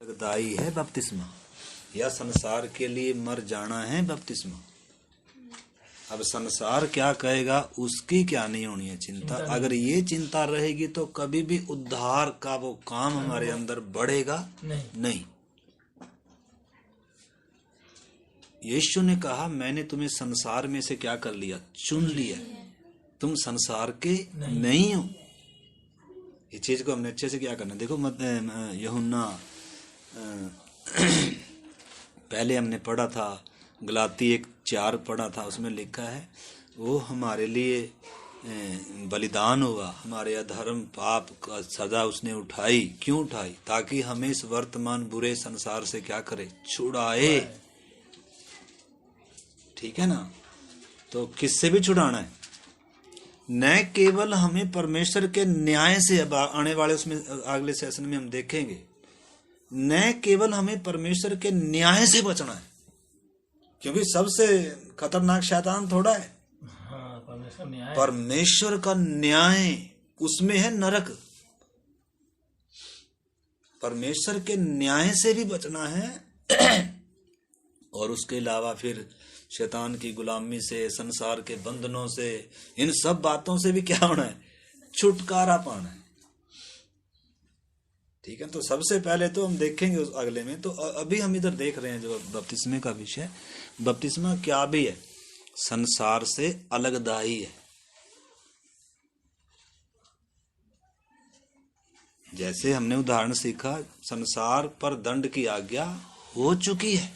दाई है बपतिस्मा, या संसार के लिए मर जाना है बपतिस्मा। अब संसार क्या कहेगा उसकी क्या नहीं होनी है चिंता। अगर ये चिंता रहेगी तो कभी भी उद्धार का वो काम हमारे अंदर बढ़ेगा नहीं। यीशु ने कहा मैंने तुम्हें संसार में से क्या कर लिया, चुन लिया, तुम संसार के नहीं हो। इस चीज को हमने अच्छे से क्या करना। देखो यूहन्ना पहले हमने पढ़ा था, गलाती 1:4 पढ़ा था, उसमें लिखा है वो हमारे लिए बलिदान हुआ, हमारे अधर्म पाप का सजा उसने उठाई। क्यों उठाई? ताकि हमें इस वर्तमान बुरे संसार से क्या करे, छुड़ाए। ठीक है ना। तो किससे भी छुड़ाना है, न केवल हमें परमेश्वर के न्याय से। अब आने वाले उसमें अगले सेशन में हम देखेंगे, न केवल हमें परमेश्वर के न्याय से बचना है, क्योंकि सबसे खतरनाक शैतान थोड़ा है। परमेश्वर का न्याय उसमें है नरक। परमेश्वर के न्याय से भी बचना है और उसके अलावा फिर शैतान की गुलामी से, संसार के बंधनों से, इन सब बातों से भी क्या होना है, छुटकारा पाना है। ठीक है। तो सबसे पहले तो हम देखेंगे उस अगले में। तो अभी हम इधर देख रहे हैं जो बपतिस्मे का विषय। बपतिस्मा क्या भी है, संसार से अलगदाई है। जैसे हमने उदाहरण सीखा, संसार पर दंड की आज्ञा हो चुकी है।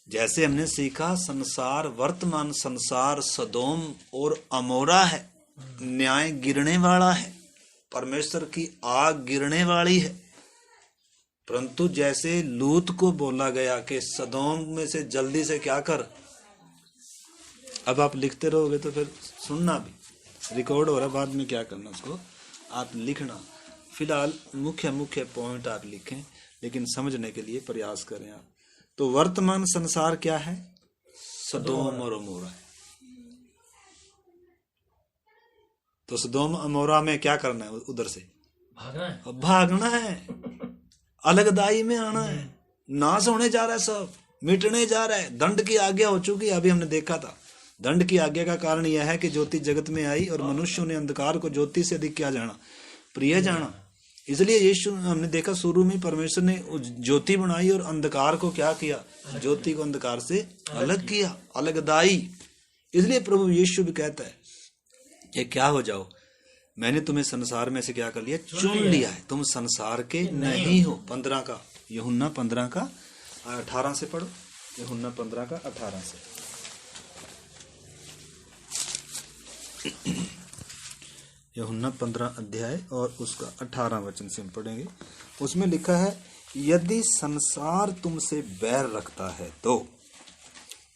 जैसे हमने सीखा संसार, वर्तमान संसार सदोम और अमोरा है, न्याय गिरने वाला है, परमेश्वर की आग गिरने वाली है। परंतु जैसे लूत को बोला गया कि सदोम में से जल्दी से क्या कर। अब आप लिखते रहोगे तो फिर सुनना भी रिकॉर्ड हो रहा, बाद में क्या करना उसको आप लिखना। फिलहाल मुख्य मुख्य पॉइंट आप लिखें, लेकिन समझने के लिए प्रयास करें आप। तो वर्तमान संसार क्या है, सदोम और अमोरा है। तो सदोम अमोरा में क्या करना है, उधर से भागना है, अलगदाई में आना है। नाश होने जा रहा है, सब मिटने जा रहा है। दंड की आज्ञा हो चुकी है। अभी हमने देखा था दंड की आज्ञा का कारण यह है कि ज्योति जगत में आई और मनुष्यों ने अंधकार को ज्योति से अधिक क्या जाना, प्रिय जाना। इसलिए यीशु हमने देखा शुरू में परमेश्वर ने ज्योति बनाई और अंधकार को क्या किया, ज्योति को अंधकार से अलग किया, अलगदाई। इसलिए प्रभु यीशु भी कहता है ये क्या हो जाओ, मैंने तुम्हें संसार में से क्या कर लिया, चुन लिया है, तुम संसार के नहीं हो। 15 का यूहन्ना 15 का 18 से पढ़ो। यूहन्ना 15 का 18 से। यूहन्ना 15 अध्याय और उसका 18 वचन से हम पढ़ेंगे। उसमें लिखा है, यदि संसार तुमसे बैर रखता है तो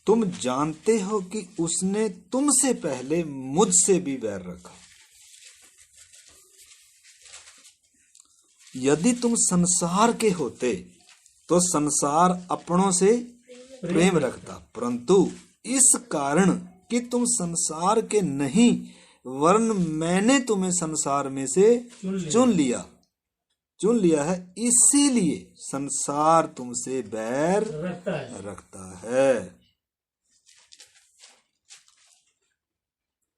तुम जानते हो कि उसने तुमसे पहले मुझसे भी बैर रखा। यदि तुम संसार के होते तो संसार अपनों से प्रेम रखता, परंतु इस कारण कि तुम संसार के नहीं वरन मैंने तुम्हें संसार में से चुन लिया है, इसीलिए संसार तुमसे बैर रखता है।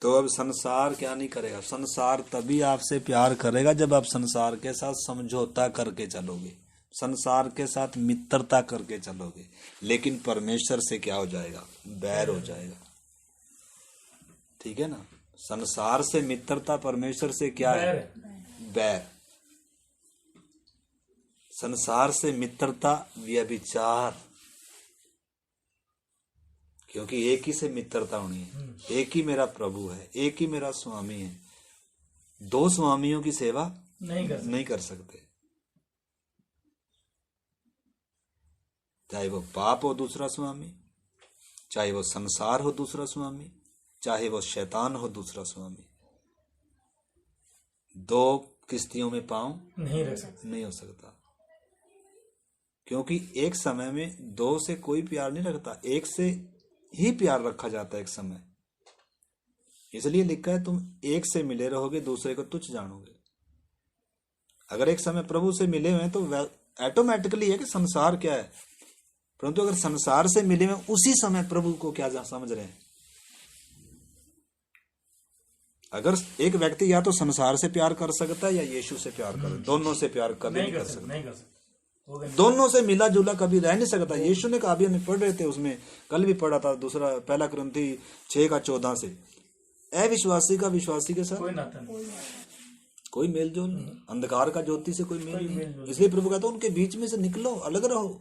तो अब संसार क्या नहीं करेगा, संसार तभी आपसे प्यार करेगा जब आप संसार के साथ समझौता करके चलोगे, संसार के साथ मित्रता करके चलोगे। लेकिन परमेश्वर से क्या हो जाएगा, बैर हो जाएगा। ठीक है ना। संसार से मित्रता, परमेश्वर से क्या है, बैर। संसार से मित्रता व्यभिचार, क्योंकि एक ही से मित्रता होनी है। एक ही मेरा प्रभु है, एक ही मेरा स्वामी है। दो स्वामियों की सेवा नहीं कर सकते। चाहे वो पाप हो दूसरा स्वामी, चाहे वो संसार हो दूसरा स्वामी, चाहे वो शैतान हो दूसरा स्वामी। दो किश्तियों में पांव नहीं हो सकता, क्योंकि एक समय में दो से कोई प्यार नहीं रखता, एक से ही प्यार रखा जाता है एक समय। इसलिए लिखा है तुम एक से मिले रहोगे, दूसरे को तुच्छ जानोगे। अगर एक समय प्रभु से मिले हुए हैं तो ऑटोमेटिकली है कि संसार क्या है, परंतु अगर संसार से मिले हुए उसी समय प्रभु को क्या समझ रहे हैं। अगर एक व्यक्ति या तो संसार से प्यार कर सकता है या यीशु से प्यार कर, दोनों से प्यार कभी नहीं कर सकता। दोनों से मिला जुला कभी रह नहीं सकता। यीशु ने कहा, अभी हम पढ़ रहे थे उसमें, कल भी पढ़ा था, दूसरा 1 कुरिन्थी 6:14 से, अविश्वासी का विश्वासी के साथ कोई मेल जोल नहीं, अंधकार का ज्योति से कोई मेल नहीं। इसलिए प्रभु कहता है उनके बीच में से निकलो, अलग रहो,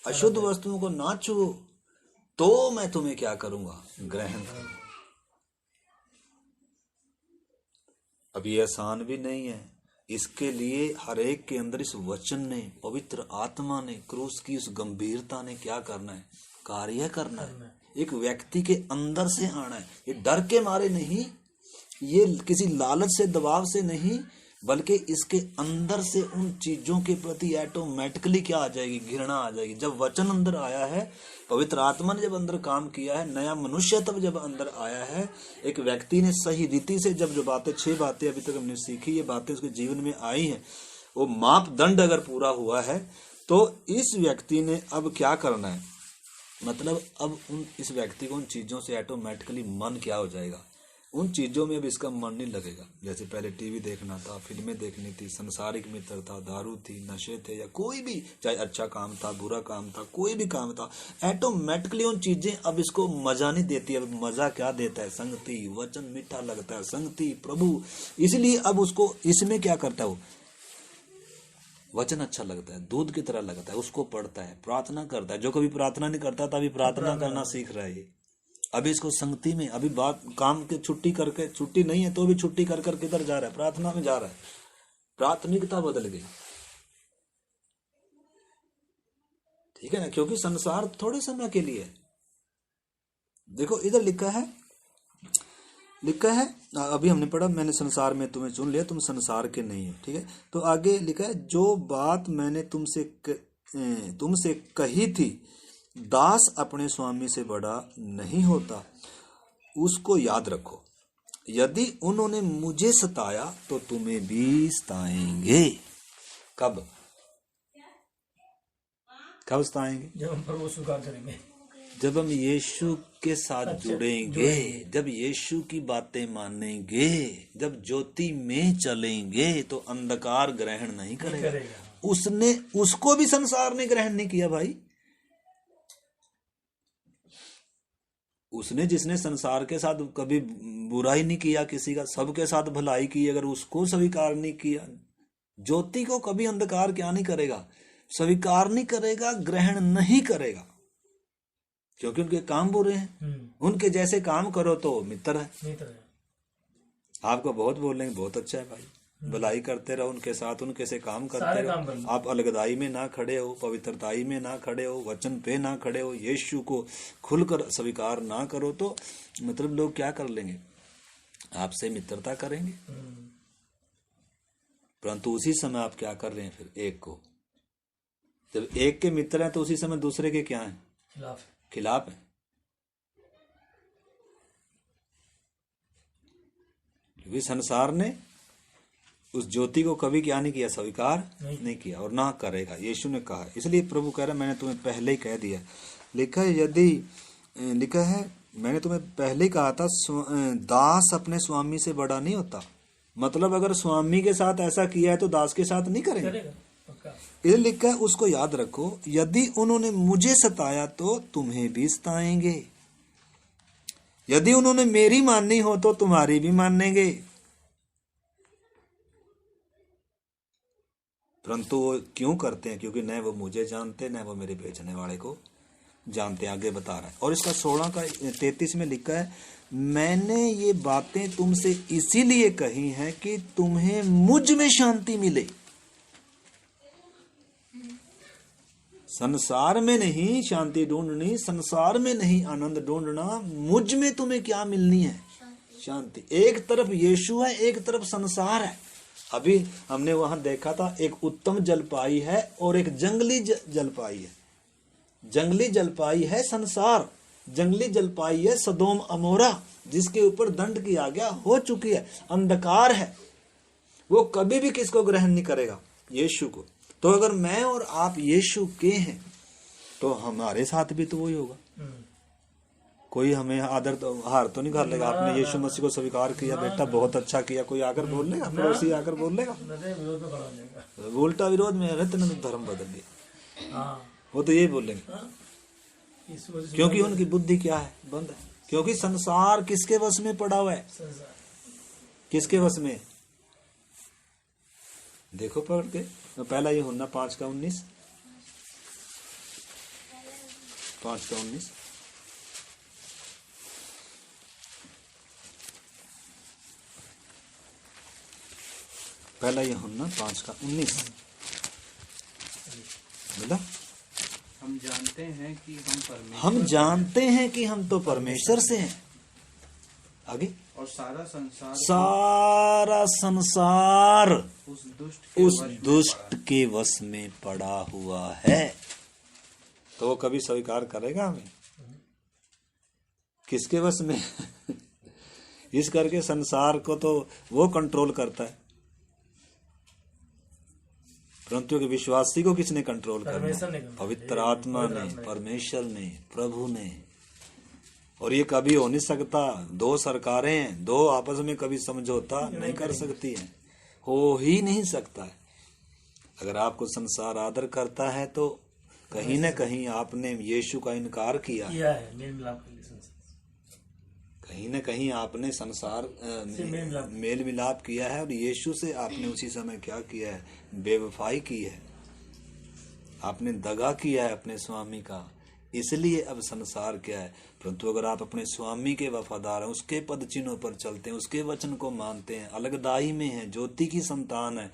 अशुद्ध वस्तुओं को ना छुओ, तो मैं तुम्हें क्या करूंगा, ग्रहण करूंगा। अब ये आसान भी नहीं है, इसके लिए हर एक के अंदर इस वचन ने, पवित्र आत्मा ने, क्रूस की उस गंभीरता ने क्या करना है, कार्य करना है। एक व्यक्ति के अंदर से आना है, ये डर के मारे नहीं, ये किसी लालच से, दबाव से नहीं, बल्कि इसके अंदर से उन चीजों के प्रति ऑटोमेटिकली क्या आ जाएगी, घृणा आ जाएगी। जब वचन अंदर आया है, पवित्र आत्मा ने जब अंदर काम किया है, नया मनुष्य तब जब अंदर आया है, एक व्यक्ति ने सही रीति से जब जो बातें, 6 बातें अभी तक हमने सीखी, ये बातें उसके जीवन में आई हैं, वो मापदंड अगर पूरा हुआ है, तो इस व्यक्ति ने अब क्या करना है, मतलब अब इस व्यक्ति को उन चीजों से ऑटोमेटिकली मन क्या हो जाएगा, उन चीजों में अब इसका मन नहीं लगेगा। जैसे पहले टीवी देखना था, फिल्में देखनी थी, संसारिक मित्र था, दारू थी, नशे थे, या कोई भी, चाहे अच्छा काम था, बुरा काम था, कोई भी काम था, ऑटोमेटिकली उन चीजें अब इसको मजा नहीं देती। अब मजा क्या देता है, संगति, वचन मीठा लगता है, संगति, प्रभु। इसलिए अब उसको इसमें क्या करता है, वो वचन अच्छा लगता है, दूध की तरह लगता है, उसको पढ़ता है, प्रार्थना करता है। जो कभी प्रार्थना नहीं करता था, अभी प्रार्थना करना सीख रहा है। अभी इसको संगति में, अभी बात काम के छुट्टी करके, छुट्टी नहीं है तो भी छुट्टी कर कर किधर जा रहा है, प्रार्थना में जा रहा है। प्राथमिकता बदल गई, ठीक है ना, क्योंकि संसार थोड़े समय के लिए है। देखो इधर लिखा है अभी हमने पढ़ा, मैंने संसार में तुम्हें चुन लिया, तुम संसार के नहीं हो, ठीक है। तो आगे लिखा है, जो बात मैंने तुमसे कही थी, दास अपने स्वामी से बड़ा नहीं होता, उसको याद रखो। यदि उन्होंने मुझे सताया तो तुम्हें भी सताएंगे। कब सताएंगे? जब हम प्रभु स्वीकार करेंगे, जब हम यीशु के साथ जुड़ेंगे, जब यीशु की बातें मानेंगे, जब ज्योति में चलेंगे, तो अंधकार ग्रहण नहीं करेगा। उसको भी संसार ने ग्रहण नहीं किया भाई। उसने, जिसने संसार के साथ कभी बुराई नहीं किया किसी का, सबके साथ भलाई की, अगर उसको स्वीकार नहीं किया, ज्योति को कभी अंधकार क्या नहीं करेगा, स्वीकार नहीं करेगा, ग्रहण नहीं करेगा, क्योंकि उनके काम बुरे हैं। उनके जैसे काम करो तो मित्र है। आपको बहुत बोलेंगे, बहुत अच्छा है भाई, भलाई करते रहो उनके साथ, उनके से काम करते रहो। आप अलगदाई में ना खड़े हो, पवित्रताई में ना खड़े हो, वचन पे ना खड़े हो, यीशु को खुलकर स्वीकार ना करो, तो मतलब लोग क्या कर लेंगे, आपसे मित्रता करेंगे। परंतु उसी समय आप क्या कर रहे हैं, फिर एक को, जब एक के मित्र हैं तो उसी समय दूसरे के क्या हैं, खिलाफ है। क्योंकि संसार ने उस ज्योति को कभी क्या नहीं किया, स्वीकार नहीं किया, और ना करेगा, यीशु ने कहा। इसलिए प्रभु कह रहा है, मैंने तुम्हें पहले ही कह दिया। लिखा है मैंने तुम्हें पहले ही कहा था, दास अपने स्वामी से बड़ा नहीं होता। मतलब अगर स्वामी के साथ ऐसा किया है तो दास के साथ नहीं करेंगे। ये लिखा है, उसको याद रखो, यदि उन्होंने मुझे सताया तो तुम्हें भी सताएंगे, यदि उन्होंने मेरी माननी हो तो तुम्हारी भी मानेंगे। परंतु वो क्यों करते हैं, क्योंकि न वो मुझे जानते, न वो मेरे भेजने वाले को जानते। आगे बता रहा है, और इसका 16:33 में लिखा है, मैंने ये बातें तुमसे इसीलिए कही हैं कि तुम्हें मुझ में शांति मिले। संसार में नहीं शांति ढूंढनी, संसार में नहीं आनंद ढूंढना, मुझ में तुम्हें क्या मिलनी है, शांति। एक तरफ यीशु है, एक तरफ संसार है। अभी हमने वहां देखा था, एक उत्तम जलपाई है और एक जंगली जलपाई है। जंगली जलपाई है संसार, जंगली जलपाई है सदोम अमोरा, जिसके ऊपर दंड की आज्ञा हो चुकी है, अंधकार है। वो कभी भी किसको ग्रहण नहीं करेगा, यीशु को। तो अगर मैं और आप यीशु के हैं तो हमारे साथ भी तो वही होगा। कोई हमें आदर तो हार तो नहीं कर लेगा, आपने यीशु मसीह को स्वीकार किया, बेटा बहुत अच्छा किया, कोई आकर बोल लेगा, पड़ोसी आकर बोल लेगा, उल्टा विरोध में है, तेने धर्म बदल दिया, वो तो यही बोलेंगे। क्योंकि उनकी बुद्धि क्या है, बंद है। क्योंकि संसार किसके वश में पड़ा हुआ है, किसके वश में? देखो पढ़ के, पहला ये होना 5:19, 5:19। पहला ये होना 5:19 बोला, हम जानते हैं कि हम तो परमेश्वर से हैं। आगे, और सारा संसार उस दुष्ट के वश में पड़ा हुआ है। तो वो कभी स्वीकार करेगा हमें? किसके वश में? इस करके संसार को तो वो कंट्रोल करता है, परंतु कि विश्वासी को किसने कंट्रोल करना? पवित्र आत्मा ने, परमेश्वर ने, प्रभु ने। और ये कभी हो नहीं सकता। दो सरकारें हैं, दो आपस में कभी समझौता नहीं कर सकती हैं, हो ही नहीं सकता है। अगर आपको संसार आदर करता है तो कहीं न कहीं आपने यीशु का इनकार किया है, कहीं न कहीं आपने संसार मेल मिलाप किया है, और यीशु से आपने उसी समय क्या किया है? बेवफाई की है, आपने दगा किया है अपने स्वामी का। इसलिए अब संसार क्या है? परंतु अगर आप अपने स्वामी के वफादार हैं, उसके पद चिन्हों पर चलते हैं, उसके वचन को मानते हैं, अलगदाई में हैं, ज्योति की संतान है,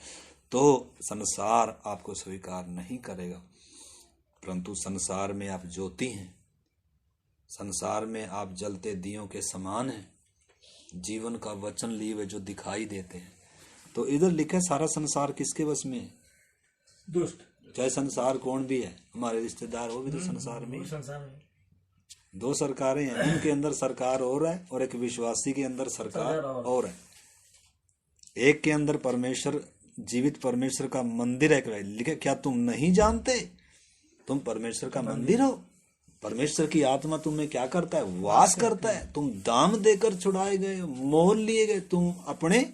तो संसार आपको स्वीकार नहीं करेगा। परंतु संसार में आप ज्योति हैं, संसार में आप जलते दियों के समान हैं, जीवन का वचन लिए हुए जो दिखाई देते हैं। तो इधर लिखा है सारा संसार किसके वश में है? दुष्ट। चाहे संसार कौन भी है, हमारे रिश्तेदार वो भी तो संसार में। दो सरकारें हैं, उनके अंदर सरकार और है, और एक विश्वासी के अंदर सरकार और है। एक के अंदर परमेश्वर, जीवित परमेश्वर का मंदिर है। लिखे, क्या तुम नहीं जानते तुम परमेश्वर का मंदिर हो? परमेश्वर की आत्मा तुम्हें क्या करता है? वास करता है। तुम दाम देकर छुड़ाए गए, मोल लिए गए, तुम अपने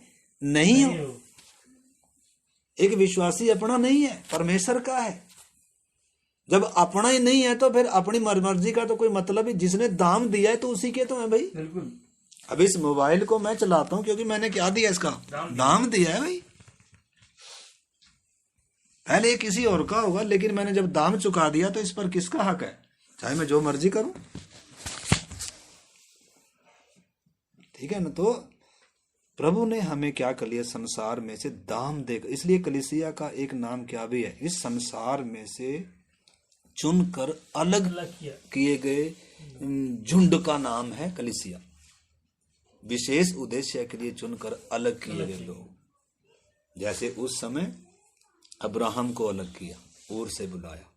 नहीं हो। एक विश्वासी अपना नहीं है, परमेश्वर का है। जब अपना ही नहीं है तो फिर अपनी मर्जी का तो कोई मतलब ही, जिसने दाम दिया है तो उसी के तो है भाई। बिल्कुल। अब इस मोबाइल को मैं चलाता हूं क्योंकि मैंने क्या दिया, इसका दाम दिया है भाई। पहले किसी और का होगा, लेकिन मैंने जब दाम चुका दिया तो इस पर किसका हक है? चाहे मैं जो मर्जी करूं, ठीक है ना। तो प्रभु ने हमें क्या कर लिया? संसार में से दाम देकर। इसलिए कलीसिया का एक नाम क्या भी है? इस संसार में से चुनकर अलग किए गए झुंड का नाम है कलीसिया। विशेष उद्देश्य के लिए चुनकर अलग किए गए लोग। जैसे उस समय अब्राहम को अलग किया, ऊर से बुलाया,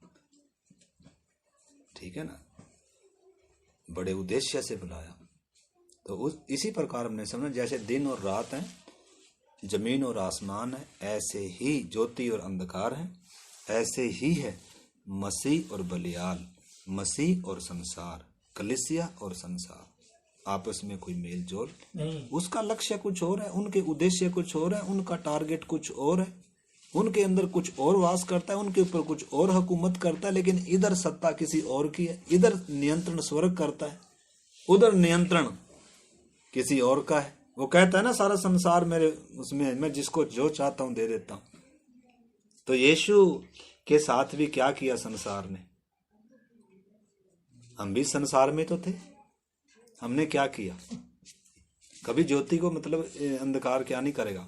ठीक है ना, बड़े उद्देश्य से बुलाया। तो इसी प्रकार हमने समझा, जैसे दिन और रात है, जमीन और आसमान है, ऐसे ही ज्योति और अंधकार है, ऐसे ही है मसीह और बलियाल, मसीह और संसार, कलीसिया और संसार। आपस में कोई मेल जोल नहीं। उसका लक्ष्य कुछ और है, उनके उद्देश्य कुछ और है, उनका टारगेट कुछ और है, उनके अंदर कुछ और वास करता है, उनके ऊपर कुछ और हुकूमत करता है। लेकिन इधर सत्ता किसी और की है, इधर नियंत्रण स्वर्ग करता है, उधर नियंत्रण किसी और का है। वो कहता है ना, सारा संसार मेरे उसमें, मैं जिसको जो चाहता हूं दे देता हूं। तो यीशु के साथ भी क्या किया संसार ने? हम भी संसार में तो थे, हमने क्या किया? कभी ज्योति को मतलब अंधकार क्या नहीं करेगा?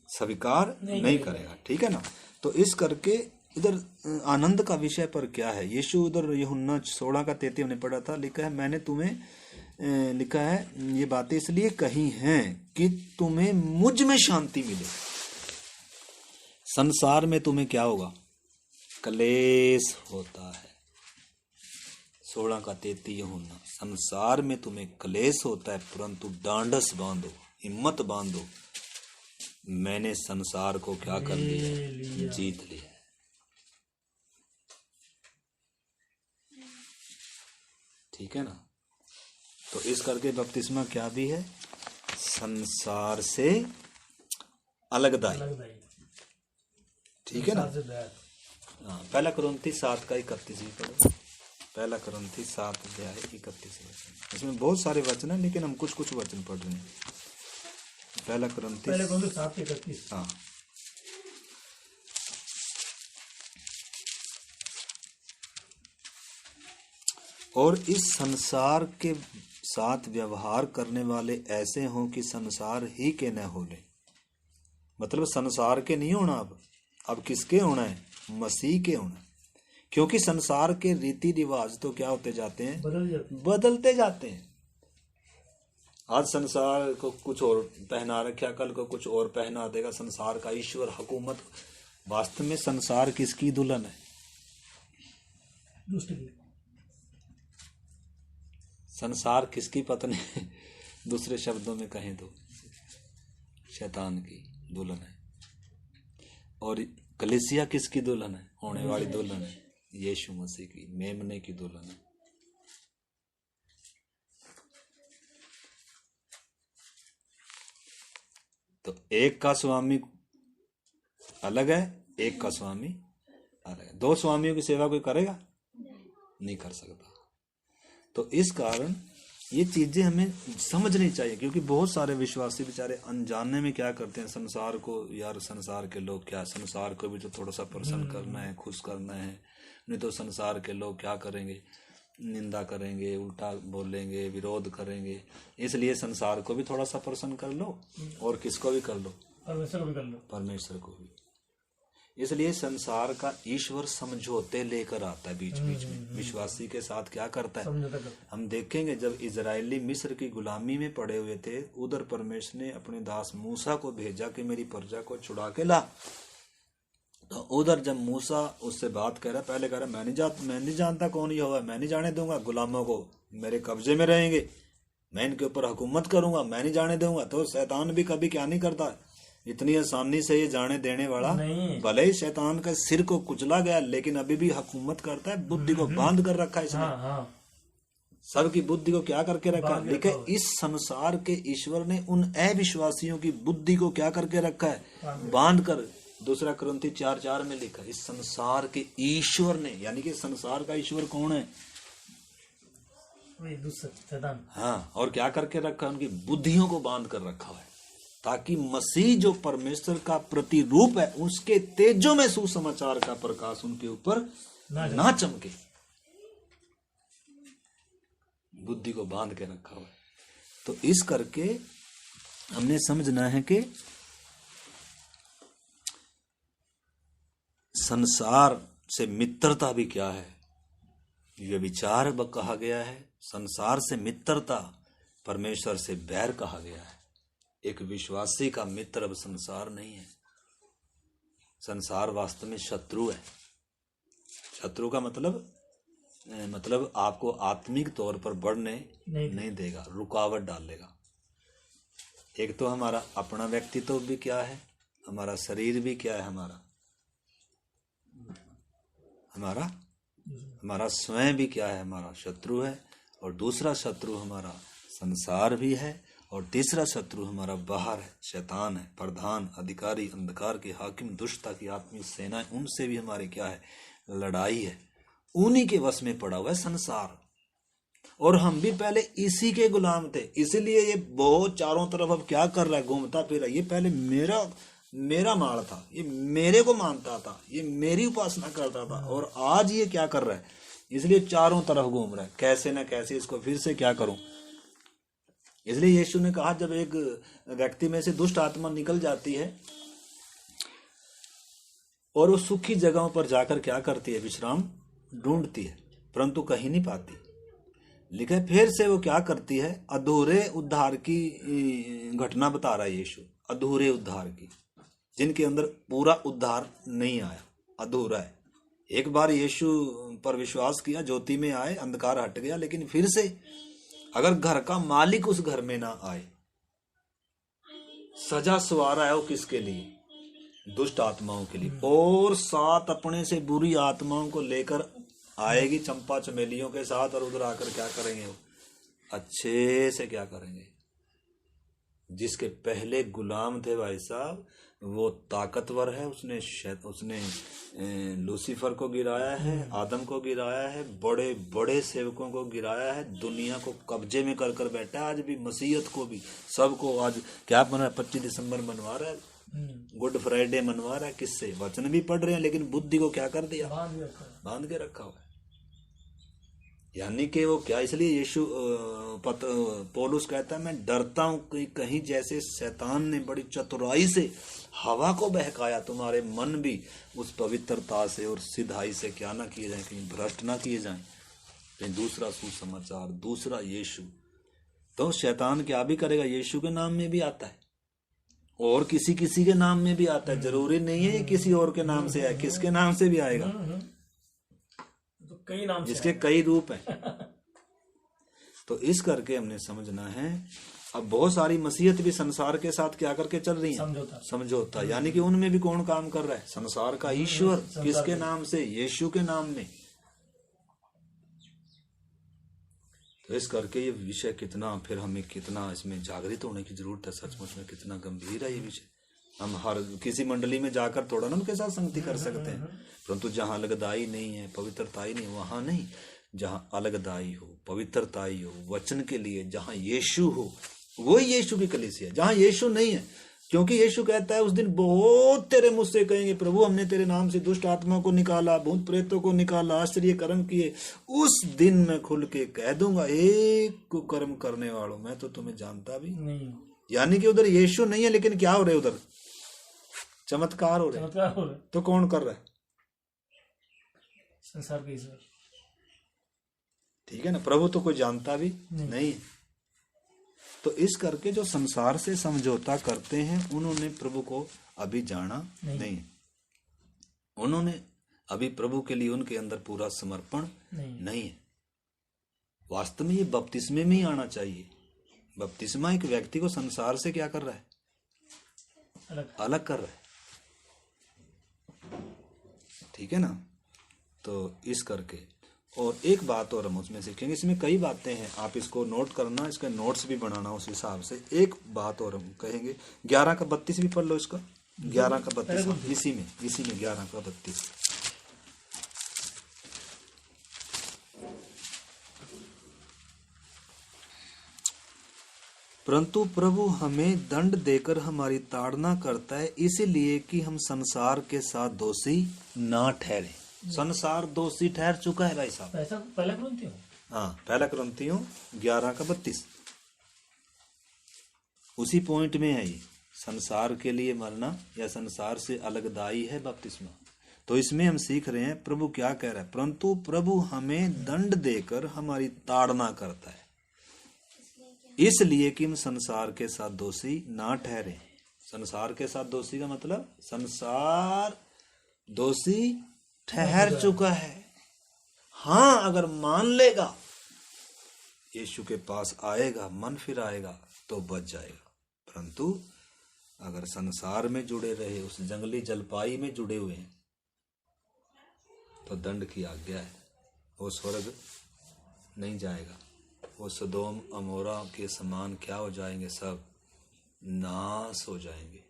स्वीकार नहीं करेगा, ठीक है ना। तो इस करके इधर आनंद का विषय पर क्या है? यीशु उधर यूहन्ना 16:33 हमने पढ़ा था, लिखा है, मैंने तुम्हें लिखा है ये बातें इसलिए कही हैं कि तुम्हें मुझ में शांति मिले। संसार में तुम्हें क्या होगा? क्लेश होता है। 16:33 यूहन्ना, संसार में तुम्हें क्लेश होता है, परंतु डांडस बांधो, हिम्मत बांधो, मैंने संसार को क्या कर लिया, जीत लिया। ठीक है ना। तो इस करके बपतिस्मा क्या भी है, संसार से अलगदाई। ठीक है ना। हाँ, पहला कुरिन्थी 7:31 पढ़ो। पहला कुरिन्थी 7:31। इसमें बहुत सारे वचन हैं, लेकिन हम कुछ कुछ वचन पढ़ रहे हैं। पहला कुरिन्थी 7:31। हाँ, और इस संसार के साथ व्यवहार करने वाले ऐसे हों कि संसार ही के न होले। मतलब संसार के नहीं होना, अब किसके होना है, मसीह के होना। क्योंकि संसार के रीति रिवाज तो क्या होते जाते हैं, बदलते जाते हैं। आज संसार को कुछ और पहना रखा, कल को कुछ और पहना देगा। संसार का ईश्वर हुकूमत, वास्तव में संसार किसकी दुल्हन है, दुष्ट की। संसार किसकी पत्नी है, दूसरे शब्दों में कहें तो शैतान की दुल्हन है। और कलीसिया किसकी दुल्हन है, होने वाली दुल्हन है, यीशु मसीह की, मेमने की दुल्हन है। तो एक का स्वामी अलग है, एक का स्वामी अलग है। दो स्वामियों की सेवा कोई करेगा, नहीं कर सकता। तो इस कारण ये चीजें हमें समझनी चाहिए, क्योंकि बहुत सारे विश्वासी बेचारे अनजाने में क्या करते हैं, संसार को, यार संसार के लोग क्या, संसार को भी तो थोड़ा सा प्रसन्न करना है, खुश करना है, नहीं तो संसार के लोग क्या करेंगे, निंदा करेंगे, उल्टा बोलेंगे, विरोध करेंगे। इसलिए संसार को भी थोड़ा सा प्रसन्न कर लो, और किसको भी कर लो, परमेश्वर को भी कर लो, परमेश्वर को भी। इसलिए संसार का ईश्वर समझौते लेकर आता है बीच बीच में, विश्वासी के साथ क्या करता है। हम देखेंगे जब इजरायली मिस्र की गुलामी में पड़े हुए थे, उधर परमेश्वर ने अपने दास मूसा को भेजा कि मेरी प्रजा को छुड़ा के ला। तो उधर जब मूसा उससे बात कर रहा, पहले कह रहा मैं नहीं जानता कौन ये हुआ, मैं नहीं जाने दूंगा, गुलामों को मेरे कब्जे में रहेंगे, मैं इनके ऊपर हुकूमत करूंगा, मैं नहीं जाने दूंगा। तो शैतान भी कभी क्या नहीं करता, इतनी आसानी से ये जाने देने वाला, भले ही शैतान का सिर को कुचला गया, लेकिन अभी भी हुकूमत करता है, बुद्धि को बांध कर रखा है इसने। सबकी बुद्धि को क्या करके रखा है, देखिए इस संसार के ईश्वर ने उन अविश्वासियों की बुद्धि को क्या करके रखा है, बांध कर। दूसरा कुरिन्थी 4:4 में लिखा, इस संसार के ईश्वर ने, यानी कि संसार का ईश्वर कौन है, हाँ, और क्या करके रखा है, उनकी बुद्धियों को बांध कर रखा है, ताकि मसीह जो परमेश्वर का प्रतिरूप है, उसके तेजों में सुसमाचार का प्रकाश उनके ऊपर ना चमके। बुद्धि को बांध के रखा हुआ है। तो इस करके हमने समझना है कि संसार से मित्रता भी क्या है, व्यभिचार कहा गया है। संसार से मित्रता, परमेश्वर से बैर कहा गया है। एक विश्वासी का मित्र अब संसार नहीं है। संसार वास्तव में शत्रु है। शत्रु का मतलब आपको आत्मिक तौर पर बढ़ने नहीं देगा, रुकावट डालेगा। एक तो हमारा अपना व्यक्तित्व भी क्या है, हमारा शरीर भी क्या है, हमारा स्वयं भी क्या है, हमारा शत्रु है। और दूसरा शत्रु हमारा संसार भी है, और तीसरा शत्रु हमारा बाहर है, शैतान है, प्रधान, अधिकारी, अंधकार के हाकिम, दुष्टता की आत्मिक सेना, उनसे भी हमारी क्या है, लड़ाई है। उन्हीं के वश में पड़ा हुआ है संसार, और हम भी पहले इसी के गुलाम थे। इसीलिए ये बहुत चारों तरफ अब क्या कर रहा है, घूमता फिर रहा है। ये पहले मेरा माल था, ये मेरे को मानता था, ये मेरी उपासना करता था, और आज ये क्या कर रहा है, इसलिए चारों तरफ घूम रहा है, कैसे ना कैसे इसको फिर से क्या करूं। इसलिए यीशु ने कहा, जब एक व्यक्ति में से दुष्ट आत्मा निकल जाती है और वो सुखी जगहों पर जाकर क्या करती है, विश्राम ढूंढती है, परंतु कहीं नहीं पाती। लिखा है फिर से वो क्या करती है, अधूरे उद्धार की घटना बता रहा है यीशु, अधूरे उद्धार की, जिनके अंदर पूरा उद्धार नहीं आया, अधूरा है। एक बार यीशु पर विश्वास किया, ज्योति में आए, अंधकार हट गया, लेकिन फिर से अगर घर का मालिक उस घर में ना आए, सजा सवारा है वो किसके लिए? दुष्ट आत्माओं के लिए। और 7 अपने से बुरी आत्माओं को लेकर आएगी चंपा चमेलियों के साथ, और उधर आकर क्या करेंगे? वो अच्छे से क्या करेंगे? जिसके पहले गुलाम थे भाई साहब, वो ताकतवर है, उसने लूसीफर को गिराया है, आदम को गिराया है, बड़े बड़े सेवकों को गिराया है, दुनिया को कब्जे में कर बैठा है। आज भी मसीहत को भी, सबको आज क्या मना, 25 दिसंबर मनवा रहा है, गुड फ्राइडे मनवा रहा है। किससे? वचन भी पढ़ रहे हैं, लेकिन बुद्धि को क्या कर दिया? बांध के रखा हुआ है। यानी कि वो क्या, इसलिए यीशु पौलुस कहता है, मैं डरता हूं कि कहीं जैसे शैतान ने बड़ी चतुराई से हवा को बहकाया, तुम्हारे मन भी उस पवित्रता से और सिधाई से क्या ना किए जाए, कहीं भ्रष्ट ना किए जाएं। कहीं दूसरा सुसमाचार, दूसरा यीशु। तो शैतान क्या भी करेगा? यीशु के नाम में भी आता है और किसी किसी के नाम में भी आता है। जरूरी नहीं है किसी और के नाम से आए, किसके नाम से भी आएगा। तो कई नाम, इसके कई रूप हैं। तो इस करके हमने समझना है। अब बहुत सारी मसीहत भी संसार के साथ क्या करके चल रही है? समझौता। यानी कि उनमें भी कौन काम कर रहा है? संसार का ईश्वर। किसके नाम से? यीशु के नाम में। तो इस करके ये विषय कितना, फिर हमें कितना इसमें जागृत होने की जरूरत है। सचमुच में कितना गंभीर है ये विषय। हम हर किसी मंडली में जाकर थोड़ा ना उनके साथ संगति कर सकते हैं, परंतु जहाँ अलगदाई नहीं है, पवित्रताई नहीं, वहां नहीं। जहाँ अलगदाई हो, पवित्रताई हो, वचन के लिए जहाँ यीशु हो, वही यीशु की कलीसिया है। जहाँ यीशु नहीं है, क्योंकि यीशु कहता है उस दिन बहुत तेरे मुझसे कहेंगे, प्रभु हमने तेरे नाम से दुष्ट आत्मा को निकाला, भूत प्रेतों को निकाला, आश्चर्य कर्म किए। उस दिन मैं खुल के कह दूंगा, एक कुकर्म करने वालों, मैं तो तुम्हें जानता भी नहीं। यानी कि उधर यीशु नहीं है, लेकिन क्या हो रहे उधर? चमत्कार हो रहे। तो कौन कर रहा है? संसार के ईश्वर। ठीक है ना, प्रभु तो कोई जानता भी नहीं। तो इस करके जो संसार से समझौता करते हैं, उन्होंने प्रभु को अभी जाना नहीं। उन्होंने अभी प्रभु के लिए उनके अंदर पूरा समर्पण नहीं है। वास्तव में ये बपतिस्मे में ही आना चाहिए। बपतिस्मा एक व्यक्ति को संसार से क्या कर रहा है? अलग कर रहा है। ठीक है ना। तो इस करके, और एक बात और हम उसमें सीखेंगे। इसमें कई बातें हैं, आप इसको नोट करना, इसके नोट्स भी बनाना उस हिसाब से। एक बात और हम कहेंगे, 11 का 32 भी पढ़ लो इसका। 11 का 32 इसी में 11 का 32। परंतु प्रभु हमें दंड देकर हमारी ताड़ना करता है, इसलिए कि हम संसार के साथ दोषी ना ठहरे। संसार दोषी ठहर चुका है भाई साहब। पहला कुरिन्थियों, हाँ, पहला कुरिन्थियों 11 का 32 उसी पॉइंट में है ये। संसार के लिए मरना या संसार से अलगदाई है बपतिस्मा। तो इसमें हम सीख रहे हैं प्रभु क्या कह रहा है। परंतु प्रभु हमें दंड देकर हमारी ताड़ना करता है, इसलिए कि हम संसार के साथ दोषी ना ठहरे। संसार के साथ दोषी का मतलब, संसार दोषी ठहर चुका है। हाँ, अगर मान लेगा, यीशु के पास आएगा, मन फिर आएगा, तो बच जाएगा। परंतु अगर संसार में जुड़े रहे, उस जंगली जलपाई में जुड़े हुए हैं, तो दंड की आज्ञा है। वो स्वर्ग नहीं जाएगा। वो सदोम अमोरा के समान क्या हो जाएंगे? सब नाश हो जाएंगे।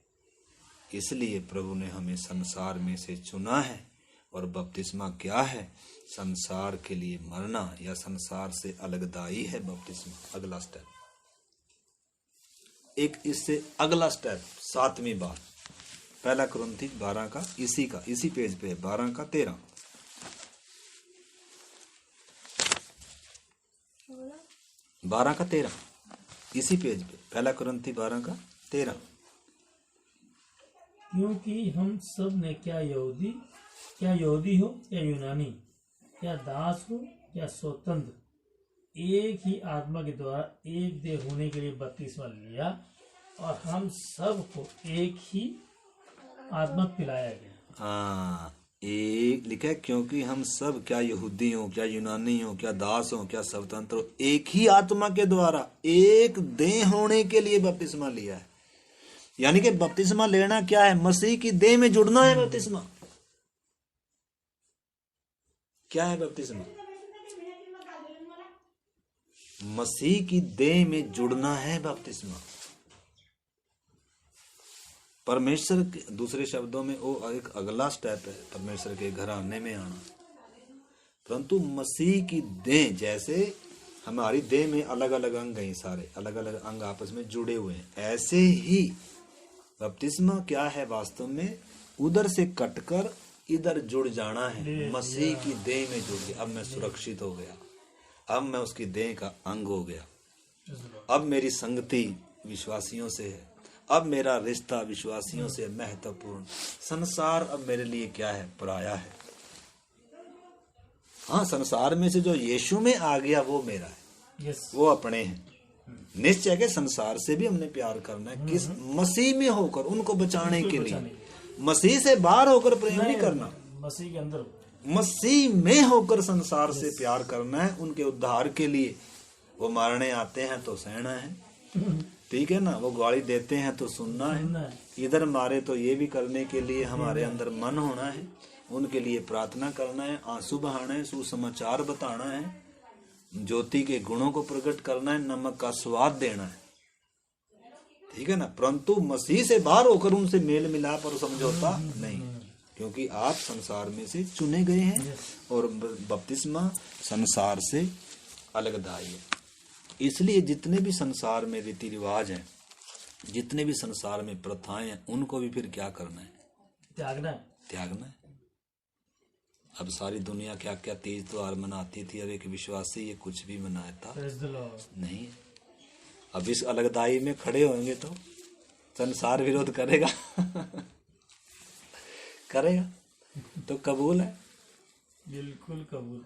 इसलिए प्रभु ने हमें संसार में से चुना है। और बपतिस्मा क्या है? संसार के लिए मरना या संसार से अलगदाई है बपतिस्मा। अगला स्टेप, एक इससे अगला स्टेप, 7वीं बात, पहला कुरिन्थी 12 का इसी पेज पे 12 का 13। 12 का 13 इसी पेज पे, पहला कुरिन्थी 12 का 13। क्योंकि हम सब ने क्या यहूदी हो या यूनानी, या दास हो या स्वतंत्र, एक ही आत्मा के द्वारा एक देह होने के लिए बपतिस्मा लिया, और हम सब को एक ही आत्मा पिलाया गया। हाँ, एक लिखा है, क्योंकि हम सब क्या यहूदी हो, क्या यूनानी हो, क्या दास हो, क्या स्वतंत्र हो, एक ही आत्मा के द्वारा एक देह होने के लिए बपतिस्मा लिया है। यानी कि बपतिस्मा लेना क्या है? मसीह की देह में जुड़ना है बपतिस्मा। क्या है बपतिस्मा? मसीह की देह में जुड़ना है बपतिस्मा। परमेश्वर के, दूसरे शब्दों में वो एक अगला स्टेप है परमेश्वर के घराने में आना। परंतु मसीह की देह, जैसे हमारी देह में अलग अलग अंग हैं, सारे अलग अलग अंग आपस में जुड़े हुए हैं, ऐसे ही बपतिस्मा क्या है वास्तव में? उधर से कटकर इधर जुड़ जाना है। मसीह की देह में जुड़ गया। अब मैं सुरक्षित हो गया, अब मैं उसकी देह का अंग हो गया, अब मेरी संगति विश्वासियों से है, अब मेरा रिश्ता विश्वासियों से महत्वपूर्ण। संसार अब मेरे लिए क्या है? पराया है। हाँ, संसार में से जो यीशु में आ गया वो मेरा है, वो अपने हैं। निश्चय के संसार से भी हमने प्यार करना है, किस? मसीह में होकर, उनको बचाने के लिए। मसीह से बाहर होकर प्रेम नहीं करना, मसीह के अंदर, मसीह में होकर संसार से प्यार करना है, उनके उद्धार के लिए। वो मारने आते हैं तो सहना है, ठीक है ना? वो गाली देते हैं तो सुनना है। इधर मारे तो ये भी करने के लिए हमारे अंदर मन होना है, उनके लिए प्रार्थना करना है, आंसू बहाना है, सुसमाचार बताना है, ज्योति के गुणों को प्रकट करना है, नमक का स्वाद देना है, ठीक है ना? परंतु मसीह से बाहर होकर उनसे मेल मिलाप और समझौता नहीं, क्योंकि आप संसार में से चुने गए हैं और बपतिस्मा संसार से अलगदाई है। इसलिए जितने भी संसार में रीति रिवाज हैं, जितने भी संसार में प्रथाएं हैं, उनको भी फिर क्या करना है? त्यागना है। अब सारी दुनिया क्या क्या तीज त्योहार मनाती थी, अब एक विश्वासी ये कुछ भी मनाता नहीं। अब इस अलगदाई में खड़े होंगे तो संसार विरोध करेगा करेगा तो कबूल है, बिल्कुल कबूल।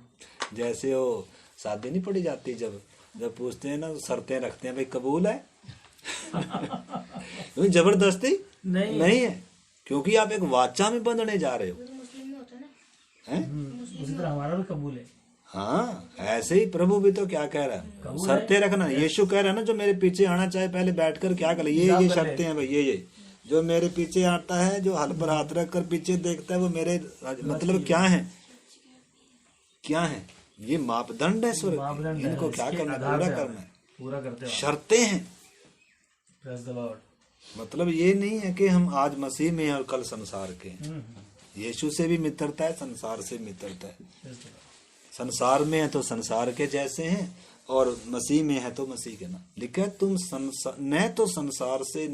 जैसे वो शादी नहीं पड़ी जाती, जब पूछते हैं ना, शर्तें रखते हैं, भाई कबूल है जबरदस्ती नहीं है, क्योंकि आप एक वाचा में बंधने जा रहे हो। उसी तरह हमारा भी कबूल है। हाँ, ऐसे ही प्रभु भी तो क्या कह रहा है? शर्तें रखना। यीशु कह रहा है ना, जो मेरे पीछे आना चाहे पहले बैठकर क्या करे? ये शर्तें हैं भाई, ये जो मेरे पीछे आता है, जो हल पर हाथ रख कर पीछे देखता है, वो मेरे मतलब क्या है? क्या है ये? मापदंड है स्वर्ग, इनको क्या करना? पूरा करना है, पूरा करते हैं। शर्तें हैं। मतलब ये नहीं है कि हम आज मसीह में और कल संसार के। यीशु से भी मित्रता है, संसार से मित्रता है। संसार में है तो संसार के जैसे हैं, और मसीह में है तो मसीह के ना। लिखा है तुम न तो संसार से,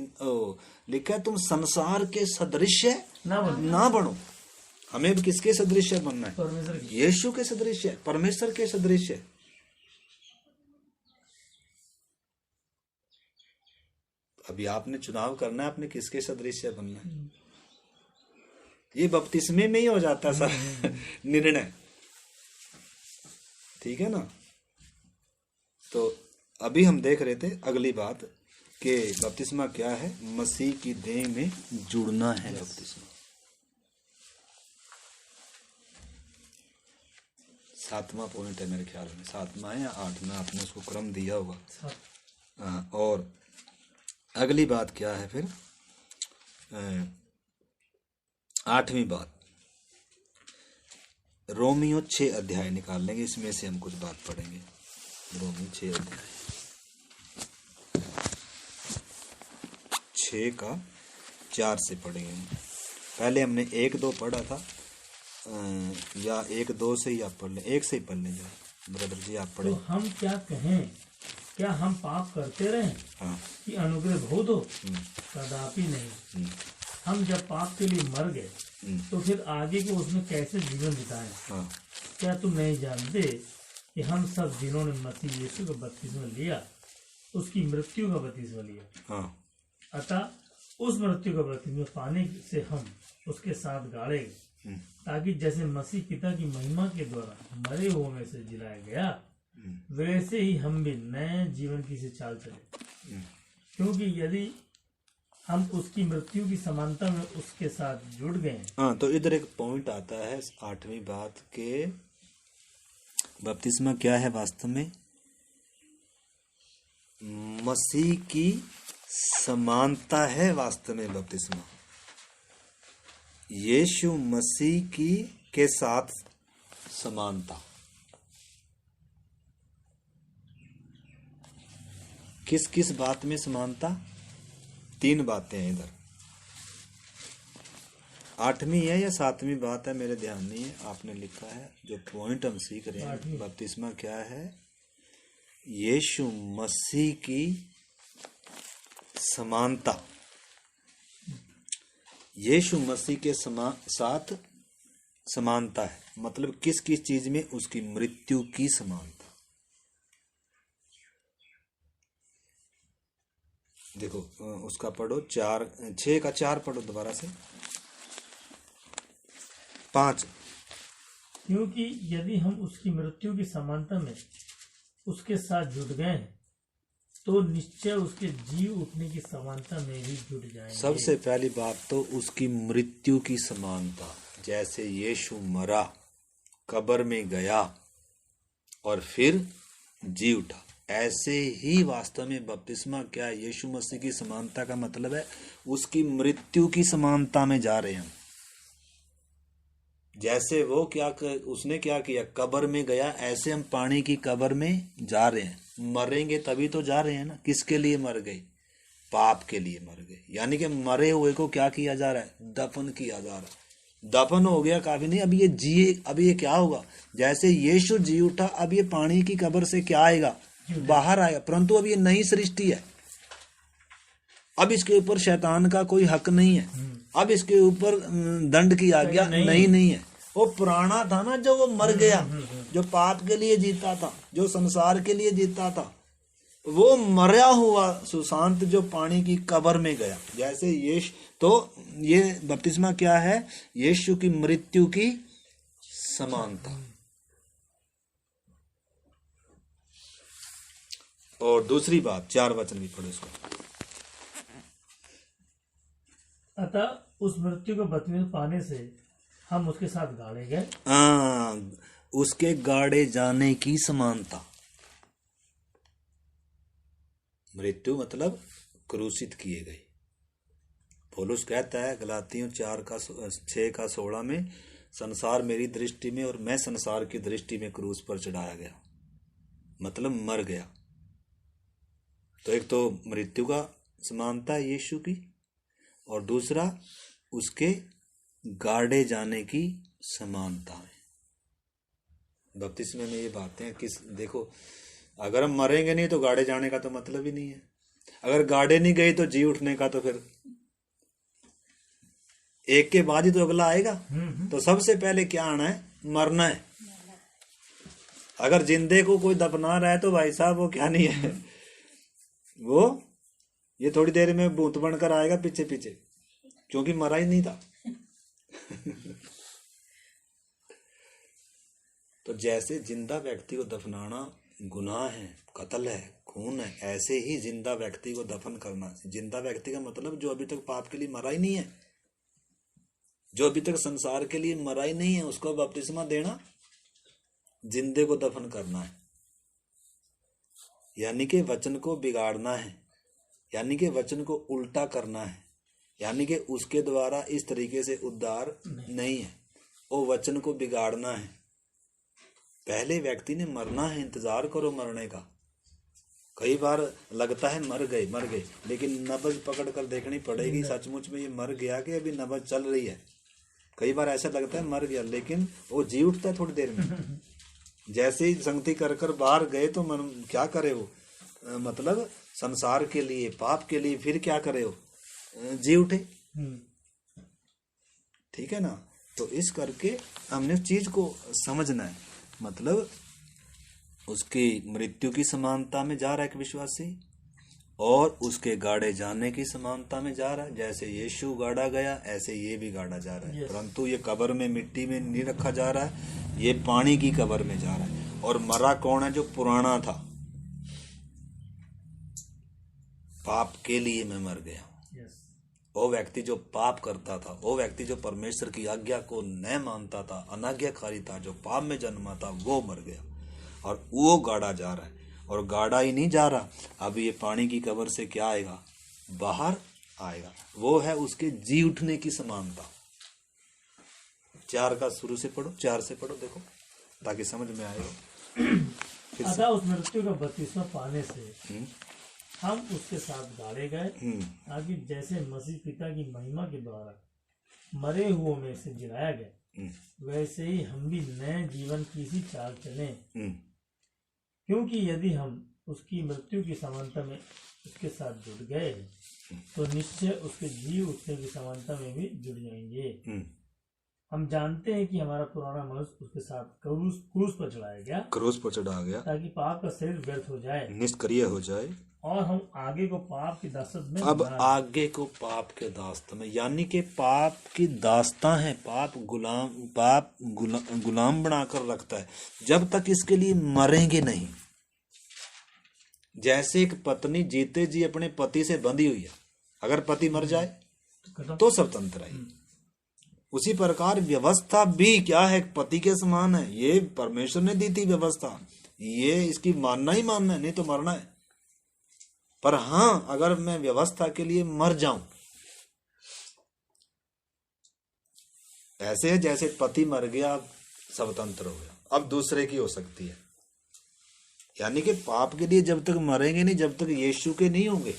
लिखा है तुम संसार के सदृश्य ना बनो। हमें भी किसके सदृश्य बनना है? यीशु के सदृश्य, परमेश्वर के सदृश्य। अभी आपने चुनाव करना है, आपने किसके सदृश्य बनना है। ये बपतिस्मे में ही हो जाता सर निर्णय, ठीक है ना? तो अभी हम देख रहे थे अगली बात कि बपतिस्मा क्या है? मसीह की देह में जुड़ना है बपतिस्मा। 7वां पॉइंट है मेरे ख्याल में, 7वां है या 8वां, आपने उसको क्रम दिया होगा। और अगली बात क्या है फिर? 8वीं बात, रोमियो 6 अध्याय निकाल लेंगे, इसमें से हम कुछ बात पढ़ेंगे। रोमियो 6 अध्याय 6 का 4 से पढ़ेंगे। पहले हमने 1-2 पढ़ा था, या 1-2 से ही आप पढ़ लें, 1 से ही पढ़ लें जरा ब्रदर जी, आप पढ़े। तो हम क्या कहें? क्या हम पाप करते रहें कि अनुग्रह बहुत हो? कदापि नहीं। हम जब पाप के लिए मर गए तो फिर आगे को उसमें कैसे जीवन बिताएं? क्या तुम नहीं जानते कि हम सब जिन्होंने मसीह यीशु का बपतिस्मा लिया, उसकी मृत्यु का बपतिस्मा लिया, अतः उस मृत्यु का बपतिस्मा पाने से हम उसके साथ गाड़े गए, ताकि जैसे मसीह पिता की महिमा के द्वारा मरे हुए में से जिलाया गया, वैसे ही हम भी नए जीवन की से चाल चले। क्योंकि यदि हम उसकी मृत्यु की समानता में उसके साथ जुड़ गए। हाँ, तो इधर एक पॉइंट आता है 8वीं बात के बपतिस्मा क्या है वास्तव में? मसीह की समानता है वास्तव में बपतिस्मा यीशु मसीह की के साथ समानता। किस किस बात में समानता? 3 बातें हैं इधर। 8वीं है या 7वीं बात है, मेरे ध्यान नहीं है, आपने लिखा है। जो पॉइंट हम सीख रहे हैं, बपतिस्मा क्या है? यीशु मसीह की समानता। यीशु मसीह के साथ समानता है, मतलब किस किस चीज में? उसकी मृत्यु की समानता। देखो उसका पढ़ो 6 का 4 पढ़ो दोबारा से। 5। क्योंकि यदि हम उसकी मृत्यु की समानता में उसके साथ जुट गए तो निश्चय उसके जी उठने की समानता में भी जुट जाएंगे। सबसे पहली बात तो उसकी मृत्यु की समानता। जैसे यीशु मरा, कब्र में गया और फिर जी उठा, ऐसे ही वास्तव में बपतिस्मा क्या है? यीशु मसीह की समानता का मतलब है उसकी मृत्यु की समानता में जा रहे हैं। जैसे वो उसने क्या किया? कब्र में गया, ऐसे हम पानी की कब्र में जा रहे हैं। मरेंगे तभी तो जा रहे हैं ना। किसके लिए मर गए? पाप के लिए मर गए। यानी कि मरे हुए को क्या किया जा रहा है? दफन किया जा रहा है। दफन हो गया काफी नहीं, अब ये जिए। अब ये क्या होगा? जैसे यीशु जी उठा, अब ये पानी की कब्र से क्या आएगा? बाहर आएगा। परंतु अब ये नई सृष्टि है, अब इसके ऊपर शैतान का कोई हक नहीं है, अब इसके ऊपर दंड की आज्ञा नहीं है। वो पुराना था ना, जो वो मर गया, जो पाप के लिए जीता था, जो संसार के लिए जीता था, वो मरा हुआ सुशांत जो पानी की कब्र में गया। जैसे तो ये बपतिस्मा क्या है? यीशु की मृत्यु की समानता। और दूसरी बात, 4 वचन भी पढ़ो इसको। अतः उस मृत्यु को बपतिस्मा पाने से हम उसके साथ गाड़े गए। उसके गाड़े जाने की समानता। मृत्यु मतलब क्रूसित किए गए। पौलुस कहता है गलातियों 6:16 में, संसार मेरी दृष्टि में और मैं संसार की दृष्टि में क्रूस पर चढ़ाया गया, मतलब मर गया। तो एक तो मृत्यु का समानता है यीशु की, और दूसरा उसके गाड़े जाने की समानता है। बपतिस्मे में ये बातें देखो, अगर हम मरेंगे नहीं तो गाड़े जाने का तो मतलब ही नहीं है। अगर गाड़े नहीं गई तो जी उठने का तो फिर एक के बाद ही तो अगला आएगा। तो सबसे पहले क्या आना है? मरना है। अगर जिंदे को कोई दफना रहा है तो भाई साहब वो क्या नहीं है, वो ये थोड़ी देर में भूत बनकर आएगा पीछे पीछे, क्योंकि मरा ही नहीं था। तो जैसे जिंदा व्यक्ति को दफनाना गुनाह है, कत्ल है, खून है, ऐसे ही जिंदा व्यक्ति को दफन करना। जिंदा व्यक्ति का मतलब जो अभी तक पाप के लिए मरा ही नहीं है, जो अभी तक संसार के लिए मरा ही नहीं है, उसको बपतिस्मा देना, जिंदे को दफन करना है। यानी कि वचन को बिगाड़ना है, यानी कि वचन को उल्टा करना है, यानी कि उसके द्वारा इस तरीके से उद्धार नहीं है, वो वचन को बिगाड़ना है। पहले व्यक्ति ने मरना है, इंतजार करो मरने का। कई बार लगता है मर गए, लेकिन नब्ज पकड़ कर देखनी पड़ेगी सचमुच में ये मर गया कि अभी नब्ज चल रही है। कई बार ऐसा लगता है मर गया, लेकिन वो जी उठता है थोड़ी देर में। जैसे ही संगति कर बाहर गए तो मन क्या करे वो, मतलब संसार के लिए, पाप के लिए, फिर क्या करे वो, जी उठे। ठीक है ना। तो इस करके हमने उस चीज को समझना है, मतलब उसकी मृत्यु की समानता में जा रहा है एक विश्वासी, और उसके गाड़े जाने की समानता में जा रहा है। जैसे यीशु गाड़ा गया, ऐसे ये भी गाड़ा जा रहा है। परंतु ये कब्र में मिट्टी में नहीं रखा जा रहा है, ये पानी की कब्र में जा रहा है। और मरा कौन है? जो पुराना था, पाप के लिए मैं मर गया। वो व्यक्ति जो पाप करता था, वो व्यक्ति जो परमेश्वर की आज्ञा को न मानता था, अनाज्ञाकारी था, जो पाप में जन्मा था, वो मर गया और वो गाड़ा जा रहा है। और गाड़ा ही नहीं जा रहा, अब ये पानी की कब्र से क्या आएगा? बाहर आएगा। वो है उसके जी उठने की समानता। 4 का शुरू से पढ़ो, 4 से पढ़ो, देखो ताकि समझ में आएगा। अतः उस मृत्यु का बपतिस्मा पाने से हम उसके साथ गाड़े गए, ताकि जैसे मसीह पिता की महिमा के द्वारा मरे हुओं में से जिलाया गया, वैसे ही हम भी नए जीवन की सी चाल चलें। क्योंकि यदि हम उसकी मृत्यु की समानता में उसके साथ जुड़ गए तो निश्चय उसके जी उठने की समानता में भी जुड़ जाएंगे। हम जानते हैं कि हमारा पुराना मनुष्य उसके साथ क्रूस पर चढ़ाया गया, ताकि पाप का शरीर व्यर्थ हो जाए, निष्क्रिय हो जाए, और हम आगे को पाप की दासत में अब आगे को पाप के दास्ता में, यानी कि पाप की दास्ता है, पाप गुलाम बनाकर रखता है जब तक इसके लिए मरेंगे नहीं। जैसे एक पत्नी जीते जी अपने पति से बंधी हुई है, अगर पति मर जाए तो स्वतंत्र है। उसी प्रकार व्यवस्था भी क्या है, पति के समान है। ये परमेश्वर ने दी थी व्यवस्था, ये इसकी मानना ही मानना है, नहीं तो मरना है। पर हाँ, अगर मैं व्यवस्था के लिए मर जाऊं, ऐसे है जैसे पति मर गया, स्वतंत्र हो गया, अब दूसरे की हो सकती है। यानी कि पाप के लिए जब तक मरेंगे नहीं, जब तक यीशु के नहीं होंगे,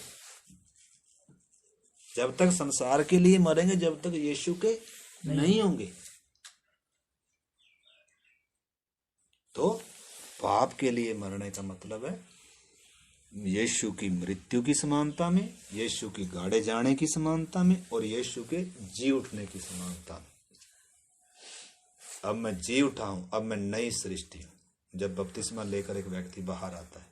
जब तक संसार के लिए मरेंगे, जब तक यीशु के नहीं होंगे। तो पाप के लिए मरने का मतलब है यीशु की मृत्यु की समानता में, यीशु की गाड़े जाने की समानता में, और यीशु के जी उठने की समानता में। अब मैं जी उठा हूं, अब मैं नई सृष्टि हूं। जब बपतिस्मा लेकर एक व्यक्ति बाहर आता है,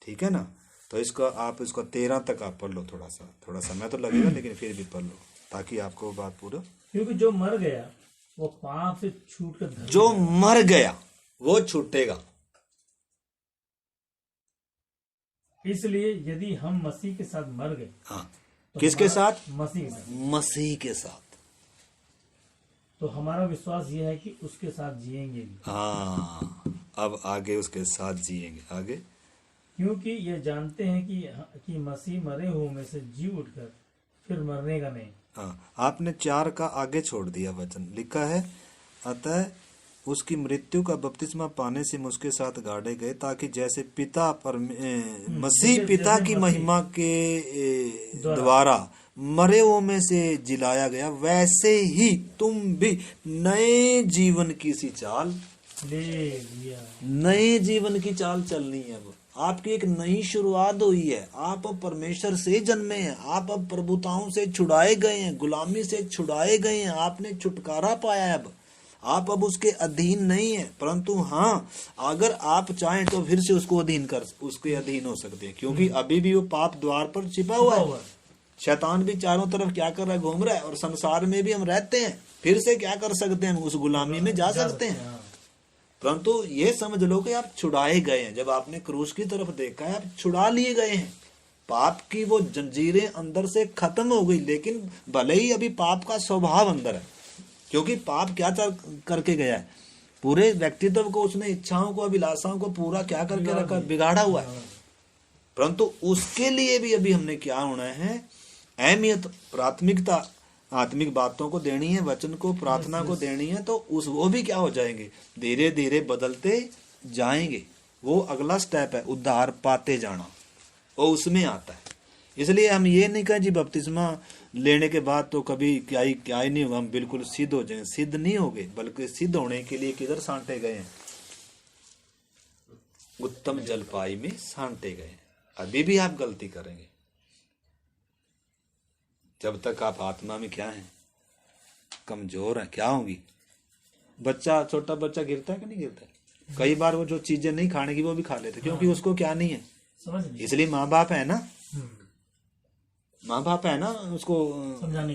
ठीक है ना, तो इसको आप इसको 13 तक आप पढ़ लो। थोड़ा समय तो लगेगा, लेकिन फिर भी पढ़ लो ताकि आपको बात पूरा। क्योंकि जो मर गया वो पाप से छूट कर, जो मर गया वो छूटेगा। इसलिए यदि हम मसीह के साथ मर गए, हाँ, तो किसके साथ? मसीह के साथ। तो हमारा विश्वास यह है कि उसके साथ जिएंगे भी। हाँ, अब आगे उसके साथ जिएंगे आगे। क्योंकि ये जानते हैं कि मसीह मरे हुए में से जी उठकर फिर मरने का नहीं। हाँ, आपने 4 का आगे छोड़ दिया वचन, लिखा है अतः उसकी मृत्यु का बपतिस्मा पाने से उसके साथ गाड़े गए, ताकि जैसे मसीह पिता की महिमा के द्वारा मरे हुओं में से जिलाया गया, वैसे ही तुम भी नए जीवन की सी चाल ले लिया। नए जीवन की चाल चलनी है। अब आपकी एक नई शुरुआत हुई है। आप अब परमेश्वर से जन्मे हैं, आप अब प्रभुताओं से छुड़ाए गए हैं, गुलामी से छुड़ाए गए हैं, आपने छुटकारा पाया है। अब आप अब उसके अधीन नहीं है, परंतु हाँ, अगर आप चाहें तो फिर से उसके अधीन हो सकते हैं, क्योंकि अभी भी वो पाप द्वार पर छिपा हुआ है। शैतान भी चारों तरफ क्या कर रहा है, घूम रहा है, और संसार में भी हम रहते हैं। फिर से क्या कर सकते हैं, हम उस गुलामी में जा सकते हैं। परंतु ये समझ लो कि आप छुड़ाए गए हैं। जब आपने क्रूस की तरफ देखा है, आप छुड़ा लिए गए हैं। पाप की वो जंजीरें अंदर से खत्म हो गई, लेकिन भले ही अभी पाप का स्वभाव अंदर है, क्योंकि पाप क्या करके गया है, पूरे व्यक्तित्व को उसने इच्छाओं को, अभिलाषाओं को पूरा क्या करके रखा, बिगाड़ा हुआ है। परंतु उसके लिए भी अभी हमने क्या होना है, अहमियत, प्राथमिकता आत्मिक बातों को देनी है, वचन को, प्रार्थना को देनी है। तो वो भी क्या हो जाएंगे, धीरे धीरे बदलते जाएंगे। वो अगला स्टेप है, उद्धार पाते जाना, वो उसमें आता है। इसलिए हम ये नहीं कहें जी बपतिस्मा लेने के बाद तो कभी क्या ही नहीं होगा, हम बिल्कुल सिद्ध हो जाएंगे। सिद्ध नहीं हो गए, बल्कि सिद्ध होने के लिए किधर सांटे गए हैं, उत्तम जलपाई में सांटे गए। अभी भी आप गलती करेंगे जब तक आप आत्मा में क्या है, कमजोर है। क्या होगी, बच्चा, छोटा बच्चा गिरता है कि नहीं गिरता है? कई बार वो जो चीजें नहीं खाने की वो भी खा लेते, क्योंकि उसको क्या नहीं है, इसलिए माँ बाप है ना, माँ बाप है ना उसको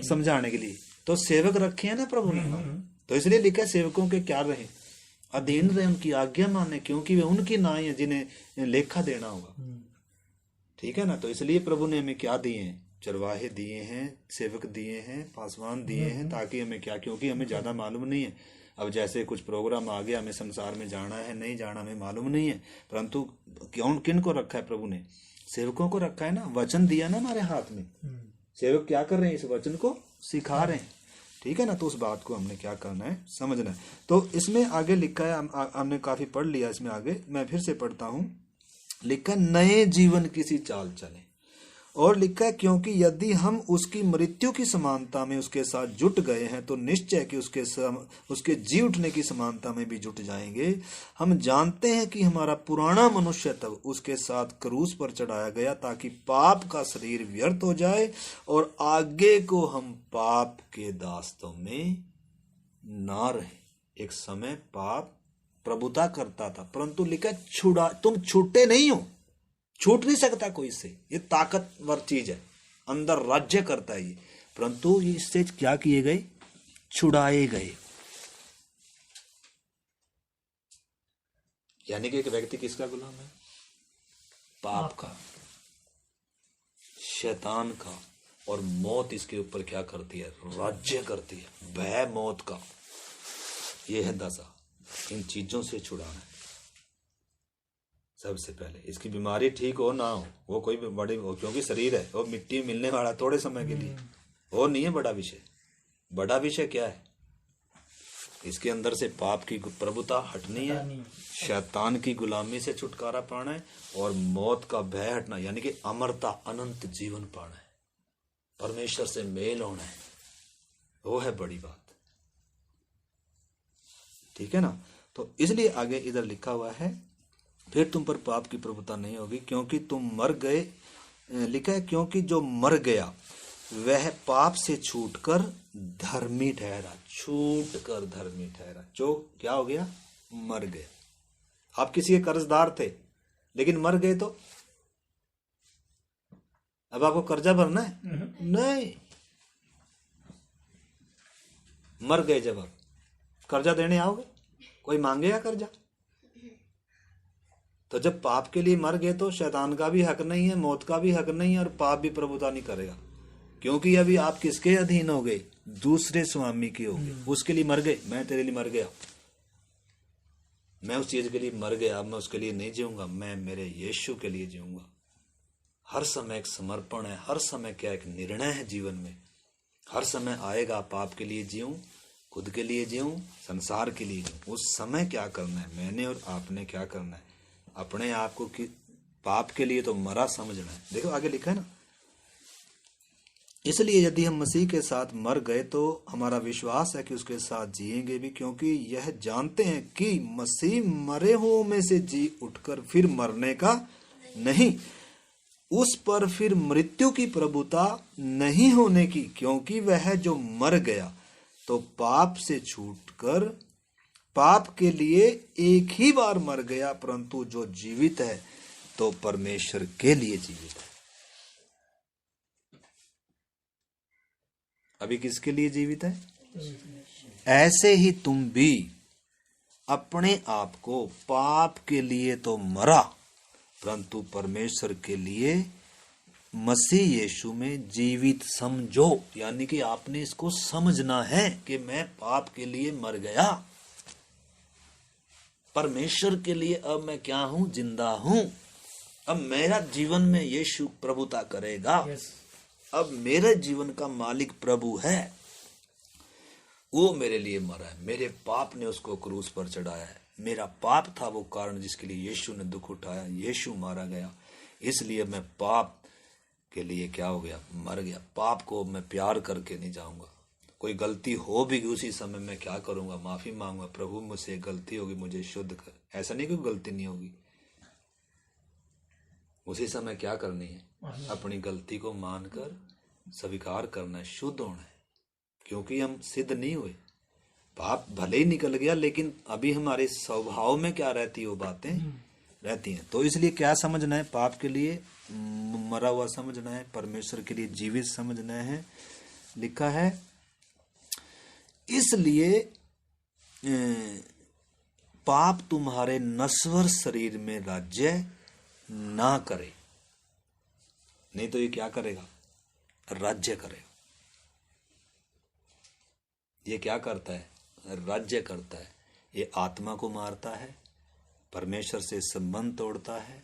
समझाने के लिए। तो सेवक रखे हैं ना प्रभु ने, तो इसलिए लिखा सेवकों के क्या रहे, अधीन रहे, उनकी आज्ञा माने, क्योंकि वे उनकी नाई है जिन्हें लेखा देना होगा। ठीक है ना। तो इसलिए प्रभु ने हमें क्या दिए हैं, चरवाहे दिए हैं, सेवक दिए हैं, पासवान दिए हैं, ताकि हमें क्या, क्योंकि हमें ज्यादा मालूम नहीं है। अब जैसे कुछ प्रोग्राम आ गया, हमें संसार में जाना है, नहीं जाना हमें मालूम नहीं है, परंतु किन को रखा है प्रभु ने, सेवकों को रखा है ना, वचन दिया ना हमारे हाथ में, सेवक क्या कर रहे हैं, इस वचन को सिखा रहे हैं, ठीक है ना। तो उस बात को हमने क्या करना है, समझना है। तो इसमें आगे लिखा है, हमने काफी पढ़ लिया इसमें, आगे मैं फिर से पढ़ता हूं। लिखा है नए जीवन की सी चाल चले, और लिखा है क्योंकि यदि हम उसकी मृत्यु की समानता में उसके साथ जुट गए हैं तो निश्चय कि उसके जी उठने की समानता में भी जुट जाएंगे। हम जानते हैं कि हमारा पुराना मनुष्य तब उसके साथ क्रूस पर चढ़ाया गया ताकि पाप का शरीर व्यर्थ हो जाए और आगे को हम पाप के दास्तों में ना रहे। एक समय पाप प्रभुता करता था, परंतु लिखा तुम छूटे नहीं हो, छूट नहीं सकता कोई से, ये ताकतवर चीज है, अंदर राज्य करता है ये, परंतु इससे क्या किए गए, छुड़ाए गए। यानी कि एक व्यक्ति किसका गुलाम है, पाप का, शैतान का, और मौत इसके ऊपर क्या करती है, राज्य करती है, भय मौत का। ये है दशा, इन चीजों से छुड़ाना है सबसे पहले। इसकी बीमारी ठीक हो ना हो, वो कोई बड़ी हो, क्योंकि शरीर है वो मिट्टी मिलने वाला थोड़े समय के लिए, वो नहीं है बड़ा विषय। बड़ा विषय क्या है, इसके अंदर से पाप की प्रभुता हटनी है, शैतान की गुलामी से छुटकारा पाना है, और मौत का भय हटना, यानी कि अमरता, अनंत जीवन पाना है, परमेश्वर से मेल होना है, वो है बड़ी बात, ठीक है ना। तो इसलिए आगे इधर लिखा हुआ है फिर तुम पर पाप की प्रभुता नहीं होगी क्योंकि तुम मर गए। लिखा है क्योंकि जो मर गया वह पाप से छूटकर धर्मी ठहरा, छूटकर धर्मी ठहरा। जो क्या हो गया, मर गया। आप किसी के कर्जदार थे लेकिन मर गए तो अब आपको कर्जा भरना है, नहीं, मर गए जब आप कर्जा देने आओगे, कोई मांगेगा कर्जा? तो जब पाप के लिए मर गए तो शैतान का भी हक नहीं है, मौत का भी हक नहीं है, और पाप भी प्रभुता नहीं करेगा, क्योंकि अभी आप किसके अधीन हो गए, दूसरे स्वामी के हो गए। उसके लिए मर गए, मैं तेरे लिए मर गया, मैं उस चीज के लिए मर गया, अब मैं उसके लिए नहीं जीऊंगा, मैं मेरे यीशु के लिए जीऊंगा। हर समय एक समर्पण है, हर समय क्या एक निर्णय है जीवन में, हर समय आएगा पाप के लिए जीऊं, खुद के लिए जीऊं, संसार के लिए जीऊं। उस समय क्या करना है, मैंने और आपने क्या करना है, अपने आप को कि पाप के लिए तो मरा समझना है। देखो आगे लिखा है ना, इसलिए यदि हम मसीह के साथ मर गए तो हमारा विश्वास है कि उसके साथ जिएंगे भी, क्योंकि यह जानते हैं कि मसीह मरे हुओं में से जी उठकर फिर मरने का नहीं, उस पर फिर मृत्यु की प्रभुता नहीं होने की, क्योंकि वह जो मर गया तो पाप से छूटकर पाप के लिए एक ही बार मर गया, परंतु जो जीवित है तो परमेश्वर के लिए जीवित है। अभी किसके लिए जीवित है? ऐसे ही तुम भी अपने आप को पाप के लिए तो मरा, परंतु परमेश्वर के लिए मसीह यीशु में जीवित समझो। यानी कि आपने इसको समझना है कि मैं पाप के लिए मर गया, परमेश्वर के लिए अब मैं क्या हूं, जिंदा हूं। अब मेरा जीवन में यीशु प्रभुता करेगा। अब मेरे जीवन का मालिक प्रभु है, वो मेरे लिए मरा है, मेरे पाप ने उसको क्रूस पर चढ़ाया है। मेरा पाप था वो कारण जिसके लिए यीशु ने दुख उठाया, यीशु मारा गया, इसलिए मैं पाप के लिए क्या हो गया, मर गया। पाप को मैं प्यार करके नहीं जाऊंगा। कोई गलती हो भी उसी समय मैं क्या करूंगा, माफी मांगूंगा, प्रभु मुझसे गलती होगी, मुझे शुद्ध कर। ऐसा नहीं कोई गलती नहीं होगी, उसी समय क्या करनी है, अपनी गलती को मानकर स्वीकार करना है, शुद्ध होना है, क्योंकि हम सिद्ध नहीं हुए। पाप भले ही निकल गया, लेकिन अभी हमारे स्वभाव में क्या रहती है, वो बातें रहती हैं। तो इसलिए क्या समझना है, पाप के लिए मरा हुआ समझना है, परमेश्वर के लिए जीवित समझना है। लिखा है इसलिए पाप तुम्हारे नश्वर शरीर में राज्य ना करे, नहीं तो ये क्या करेगा, राज्य करेगा। ये क्या करता है, राज्य करता है। ये आत्मा को मारता है, परमेश्वर से संबंध तोड़ता है,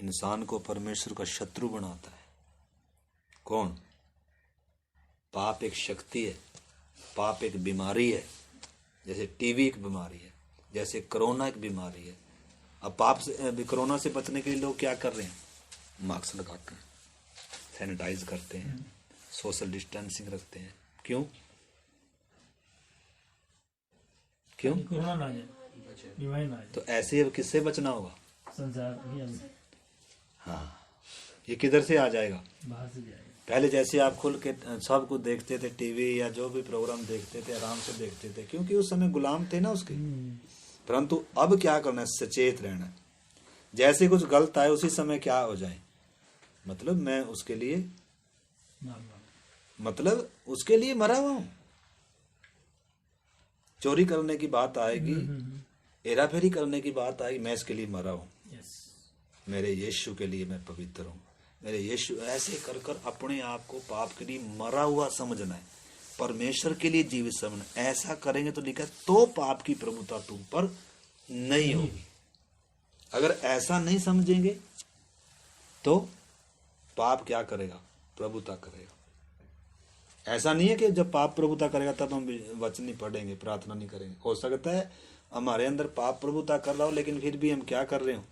इंसान को परमेश्वर का शत्रु बनाता है। कौन? पाप एक शक्ति है, पाप एक बीमारी है। जैसे टीबी एक बीमारी है, जैसे कोरोना एक बीमारी है। अब पाप से, कोरोना से बचने के लिए लोग क्या कर रहे हैं? मास्क लगाते हैं, सैनिटाइज करते हैं, सोशल डिस्टेंसिंग रखते हैं। क्यों? क्यों? कोरोना ना जाए, बीमारी ना जाए। तो ऐसे अब किससे बचना होगा? संसार भी हम हाँ, ये किधर से आ जाएगा? बाहर से जाएगा। पहले जैसे आप खुल के सब कुछ देखते थे, टीवी या जो भी प्रोग्राम देखते थे, आराम से देखते थे, क्योंकि उस समय गुलाम थे ना उसके। परंतु अब क्या करना है? सचेत रहना है। जैसे कुछ गलत आए उसी समय क्या हो जाए, मतलब मैं उसके लिए, मतलब उसके लिए मरा हुआ हूं। चोरी करने की बात आएगी, हेरा फेरी करने की बात आएगी, मैं इसके लिए मरा हूं। मेरे यीशु के लिए मैं पवित्र हूं, मेरे यीशु। ऐसे कर कर अपने आप को पाप के लिए मरा हुआ समझना है, परमेश्वर के लिए जीवित समझना। ऐसा करेंगे तो लिखा तो पाप की प्रभुता तुम पर नहीं होगी। अगर ऐसा नहीं समझेंगे तो पाप क्या करेगा? प्रभुता करेगा। ऐसा नहीं है कि जब पाप प्रभुता करेगा तब हम वचन नहीं पढ़ेंगे, प्रार्थना नहीं करेंगे। हो सकता है हमारे अंदर पाप प्रभुता कर रहा हो, लेकिन फिर भी हम क्या कर रहे हो?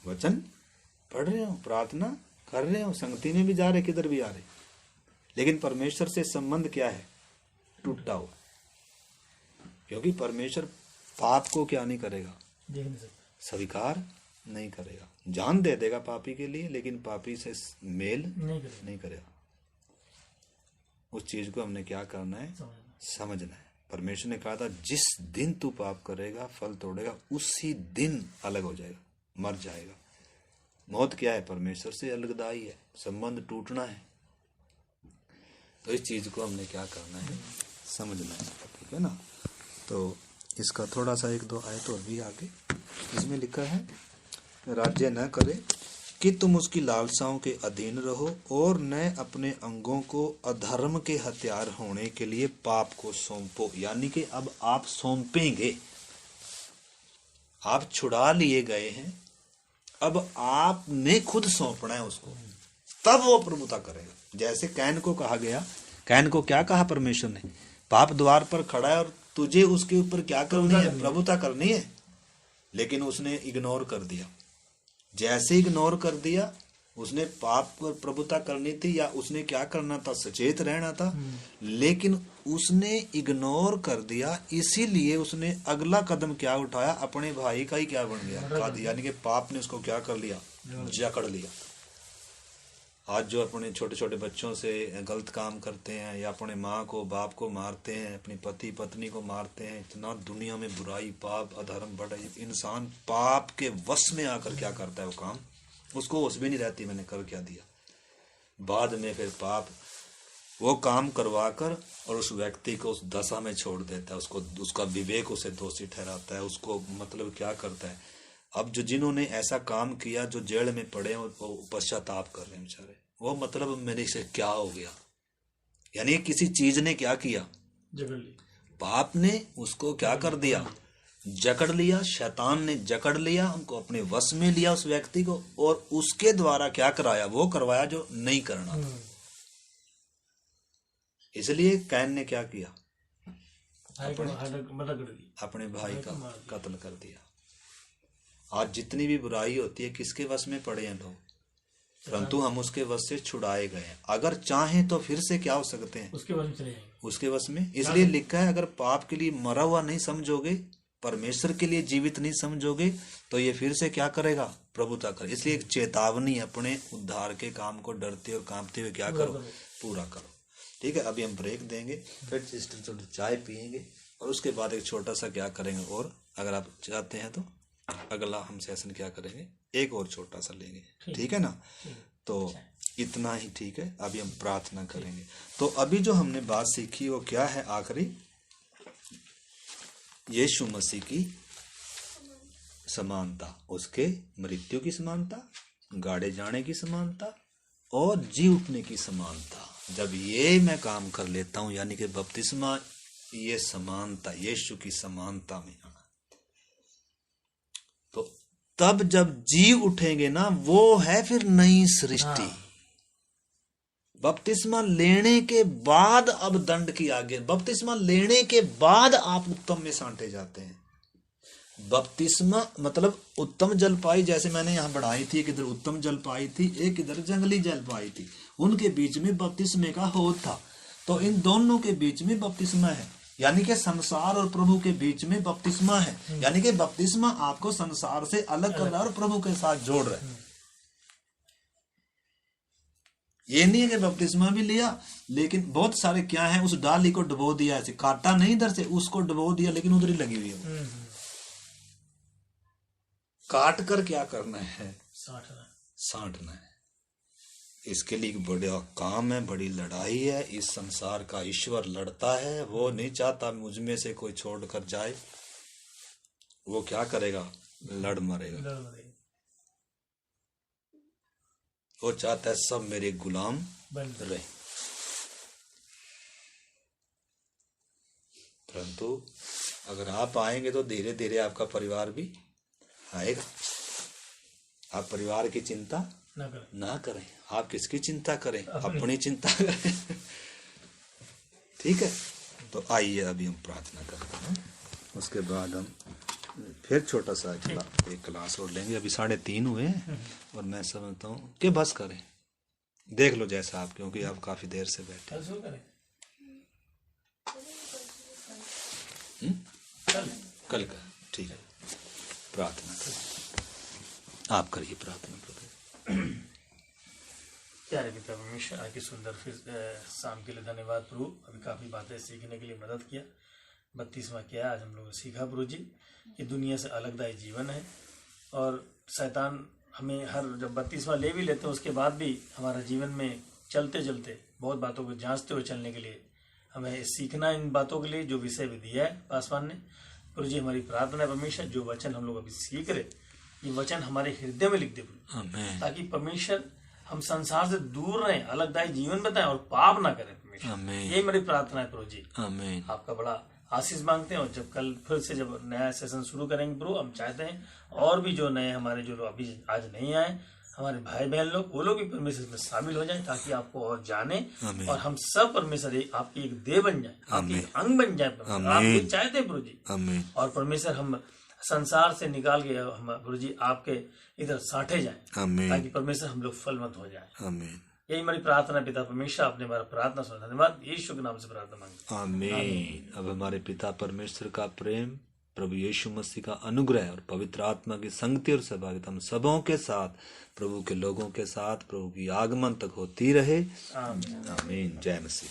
वचन पढ़ रहे हो, प्रार्थना कर रहे हो, संगति में भी जा रहे, किधर भी आ रहे, लेकिन परमेश्वर से संबंध क्या है? टूटा हुआ। क्योंकि परमेश्वर पाप को क्या नहीं करेगा? स्वीकार नहीं करेगा। जान दे देगा पापी के लिए, लेकिन पापी से मेल नहीं करेगा। उस चीज को हमने क्या करना है? समझना है। परमेश्वर ने कहा था जिस दिन तू पाप करेगा, फल तोड़ेगा, उसी दिन अलग हो जाएगा, मर जाएगा। मौत क्या है? परमेश्वर से अलगदाई है, संबंध टूटना है। तो इस चीज को हमने क्या करना है? समझना है। ठीक है ना? तो इसका थोड़ा सा एक दो आयत और भी आगे इसमें लिखा है, राज्य न करे कि तुम उसकी लालसाओं के अधीन रहो, और न अपने अंगों को अधर्म के हथियार होने के लिए पाप को सौंपो। यानी कि अब आप सौंपेंगे, आप छुड़ा लिए गए हैं, अब आपने खुद सौंपना है उसको, तब वो प्रभुता करेगा। जैसे कैन को कहा गया, कैन को क्या कहा परमेश्वर ने? पाप द्वार पर खड़ा है और तुझे उसके ऊपर क्या करनी है? प्रभुता करनी है। लेकिन उसने इग्नोर कर दिया। जैसे इग्नोर कर दिया, उसने पाप पर प्रभुता करनी थी, या उसने क्या करना था? सचेत रहना था, लेकिन उसने इग्नोर कर दिया। इसीलिए उसने अगला कदम क्या उठाया? अपने भाई का ही क्या बन गया? यानी कि पाप ने उसको क्या कर लिया? जकड़ लिया। आज जो अपने छोटे छोटे बच्चों से गलत काम करते हैं, या अपने माँ को बाप को मारते हैं, अपनी पति पत्नी को मारते हैं, इतना दुनिया में बुराई, पाप, अधर्म बढ़ रही। इंसान पाप के वश में आकर क्या करता है? वो काम उसको होश भी नहीं रहती मैंने कर क्या दिया। बाद में फिर पाप वो काम करवा कर और उस व्यक्ति को उस दशा में छोड़ देता है। उसको, उसका विवेक उसे दोषी ठहराता है। उसको मतलब क्या करता है? अब जो जिन्होंने ऐसा काम किया, जो जेल में पड़े, वो पश्चाताप कर रहे हैं बेचारे। वो मतलब मेरे से क्या हो गया? यानी किसी चीज ने क्या किया? जकड़ लिया। पाप ने उसको क्या कर दिया? जकड़ लिया। शैतान ने जकड़ लिया, उनको अपने वश में लिया उस व्यक्ति को, और उसके द्वारा क्या कराया? वो करवाया जो नहीं करना था। इसलिए कैन ने क्या किया? अपने भाई का कत्ल कर दिया। आज जितनी भी बुराई होती है, किसके वश में पड़े हैं लोग? परंतु हम उसके वश से छुड़ाए गए हैं। अगर चाहें तो फिर से क्या हो सकते हैं? उसके वश में चले जाएंगे। उसके वश में। इसलिए लिखा है, अगर पाप के लिए मरा हुआ नहीं समझोगे, परमेश्वर के लिए जीवित नहीं समझोगे, तो ये फिर से क्या करेगा? प्रभुता करे। इसलिए एक चेतावनी, अपने उद्धार के काम को डरते और कांपते हुए क्या करो? पूरा करो। ठीक है, अभी हम ब्रेक देंगे, फिर सिस्टर चाय पियेंगे, और उसके बाद एक छोटा सा क्या करेंगे, और अगर आप चाहते हैं तो अगला हम सेशन क्या करेंगे? एक और छोटा सा लेंगे। ठीक है ना? तो इतना ही ठीक है। अभी हम प्रार्थना करेंगे। तो अभी जो हमने बात सीखी वो क्या है? आखिरी यीशु मसीह की समानता, उसके मृत्यु की समानता, गाड़े जाने की समानता, और जी उठने की समानता। जब ये मैं काम कर लेता हूं, यानी कि बपतिस्मा, ये समानता, यीशु की समानता में आना, तो तब जब जीव उठेंगे ना, वो है फिर नई सृष्टि। बपतिस्मा लेने के बाद अब दंड की आज्ञा, बपतिस्मा लेने के बाद आप उत्तम में सांटे जाते हैं। बपतिस्मा मतलब उत्तम जलपाई, जैसे मैंने यहाँ बढ़ाई थी, एक इधर उत्तम जलपाई थी, एक इधर जंगली जलपाई थी, उनके बीच में बपतिस्मे का हौद था। तो इन दोनों के बीच में बपतिस्मा है, यानी कि संसार और प्रभु के बीच में बपतिस्मा है। यानी कि बपतिस्मा आपको संसार से अलग कर रहा है और प्रभु के साथ जोड़ रहा है। ये नहीं है कि बपतिस्मा भी लिया लेकिन बहुत सारे क्या है, उस डाली को डुबो दिया, ऐसे काटा नहीं इधर से, उसको डुबो दिया लेकिन उधर ही लगी हुई है। काट कर क्या करना है, साँटना है। इसके लिए बड़ा काम है, बड़ी लड़ाई है। इस संसार का ईश्वर लड़ता है, वो नहीं चाहता मुझ में से कोई छोड़कर जाए। वो क्या करेगा, लड़ मरेगा। वो चाहता है सब मेरे गुलाम रहे। परंतु अगर आप आएंगे तो धीरे धीरे आपका परिवार भी आएगा। आप परिवार की चिंता ना करें। आप किसकी चिंता करें, अपनी चिंता करें। ठीक है, तो आइए अभी हम प्रार्थना करते हैं, उसके बाद हम फिर छोटा सा एक क्लास और लेंगे। अभी 3:30 हुए हैं और मैं समझता हूँ कि बस करें, देख लो जैसा आप, क्योंकि आप काफी देर से बैठे। कल का ठीक है, प्रार्थना करें। आप करिए प्रार्थना प्रभु। प्यारे पिता परमेश्वर, आज की सुंदर फिर शाम के लिए धन्यवाद प्रभु। अभी काफ़ी बातें सीखने के लिए मदद किया। 32वां क्या आज हम लोगों ने सीखा प्रभु जी, ये दुनिया से अलगदायी जीवन है और शैतान हमें जब 32वां ले भी लेते हैं उसके बाद भी हमारा जीवन में चलते चलते बहुत बातों को जांचते हुए चलने के लिए हमें सीखना, इन बातों के लिए जो विषय भी दिया है पासवान ने। प्रभु जी हमारी प्रार्थना है परमेश्वर, जो वचन हम लोग अभी सीख रहे, ये वचन हमारे हृदय में लिख दे प्रभु, ताकि परमेश्वर हम संसार से दूर रहें, अलगदायी जीवन बताएं और पाप ना करें परमेश्वर। यही मेरी प्रार्थना है प्रभु जी। आपका बड़ा आशीष मांगते हैं। और जब कल फिर से जब नया सेशन शुरू करेंगे प्रभु, हम चाहते हैं और भी जो नए हमारे जो अभी आज नहीं आए हमारे भाई बहन लोग, वो लोग भी परमेश्वर में शामिल हो जाएं, ताकि आपको और जाने और हम सब परमेश्वर आपकी एक देह बन जाए, आपकी एक अंग बन जाए। आप चाहते हैं प्रभु जी, और परमेश्वर हम संसार से निकाल के हम प्रभु जी आपके इधर साटे जाए, ताकि परमेश्वर हम लोग फलवंत हो जाए। यही हमारी प्रार्थना पिता परमेश्वर, आपने हमारा प्रार्थना सुना, धन्यवाद। यीशु के नाम से प्रार्थना मांगते हैं, आमीन। अब हमारे पिता परमेश्वर का प्रेम, प्रभु यीशु मसीह का अनुग्रह और पवित्र आत्मा की संगति और सहभागिता हम सबों के साथ, प्रभु के लोगों के साथ, प्रभु की आगमन तक होती रहे। आमीन। जय मसीह।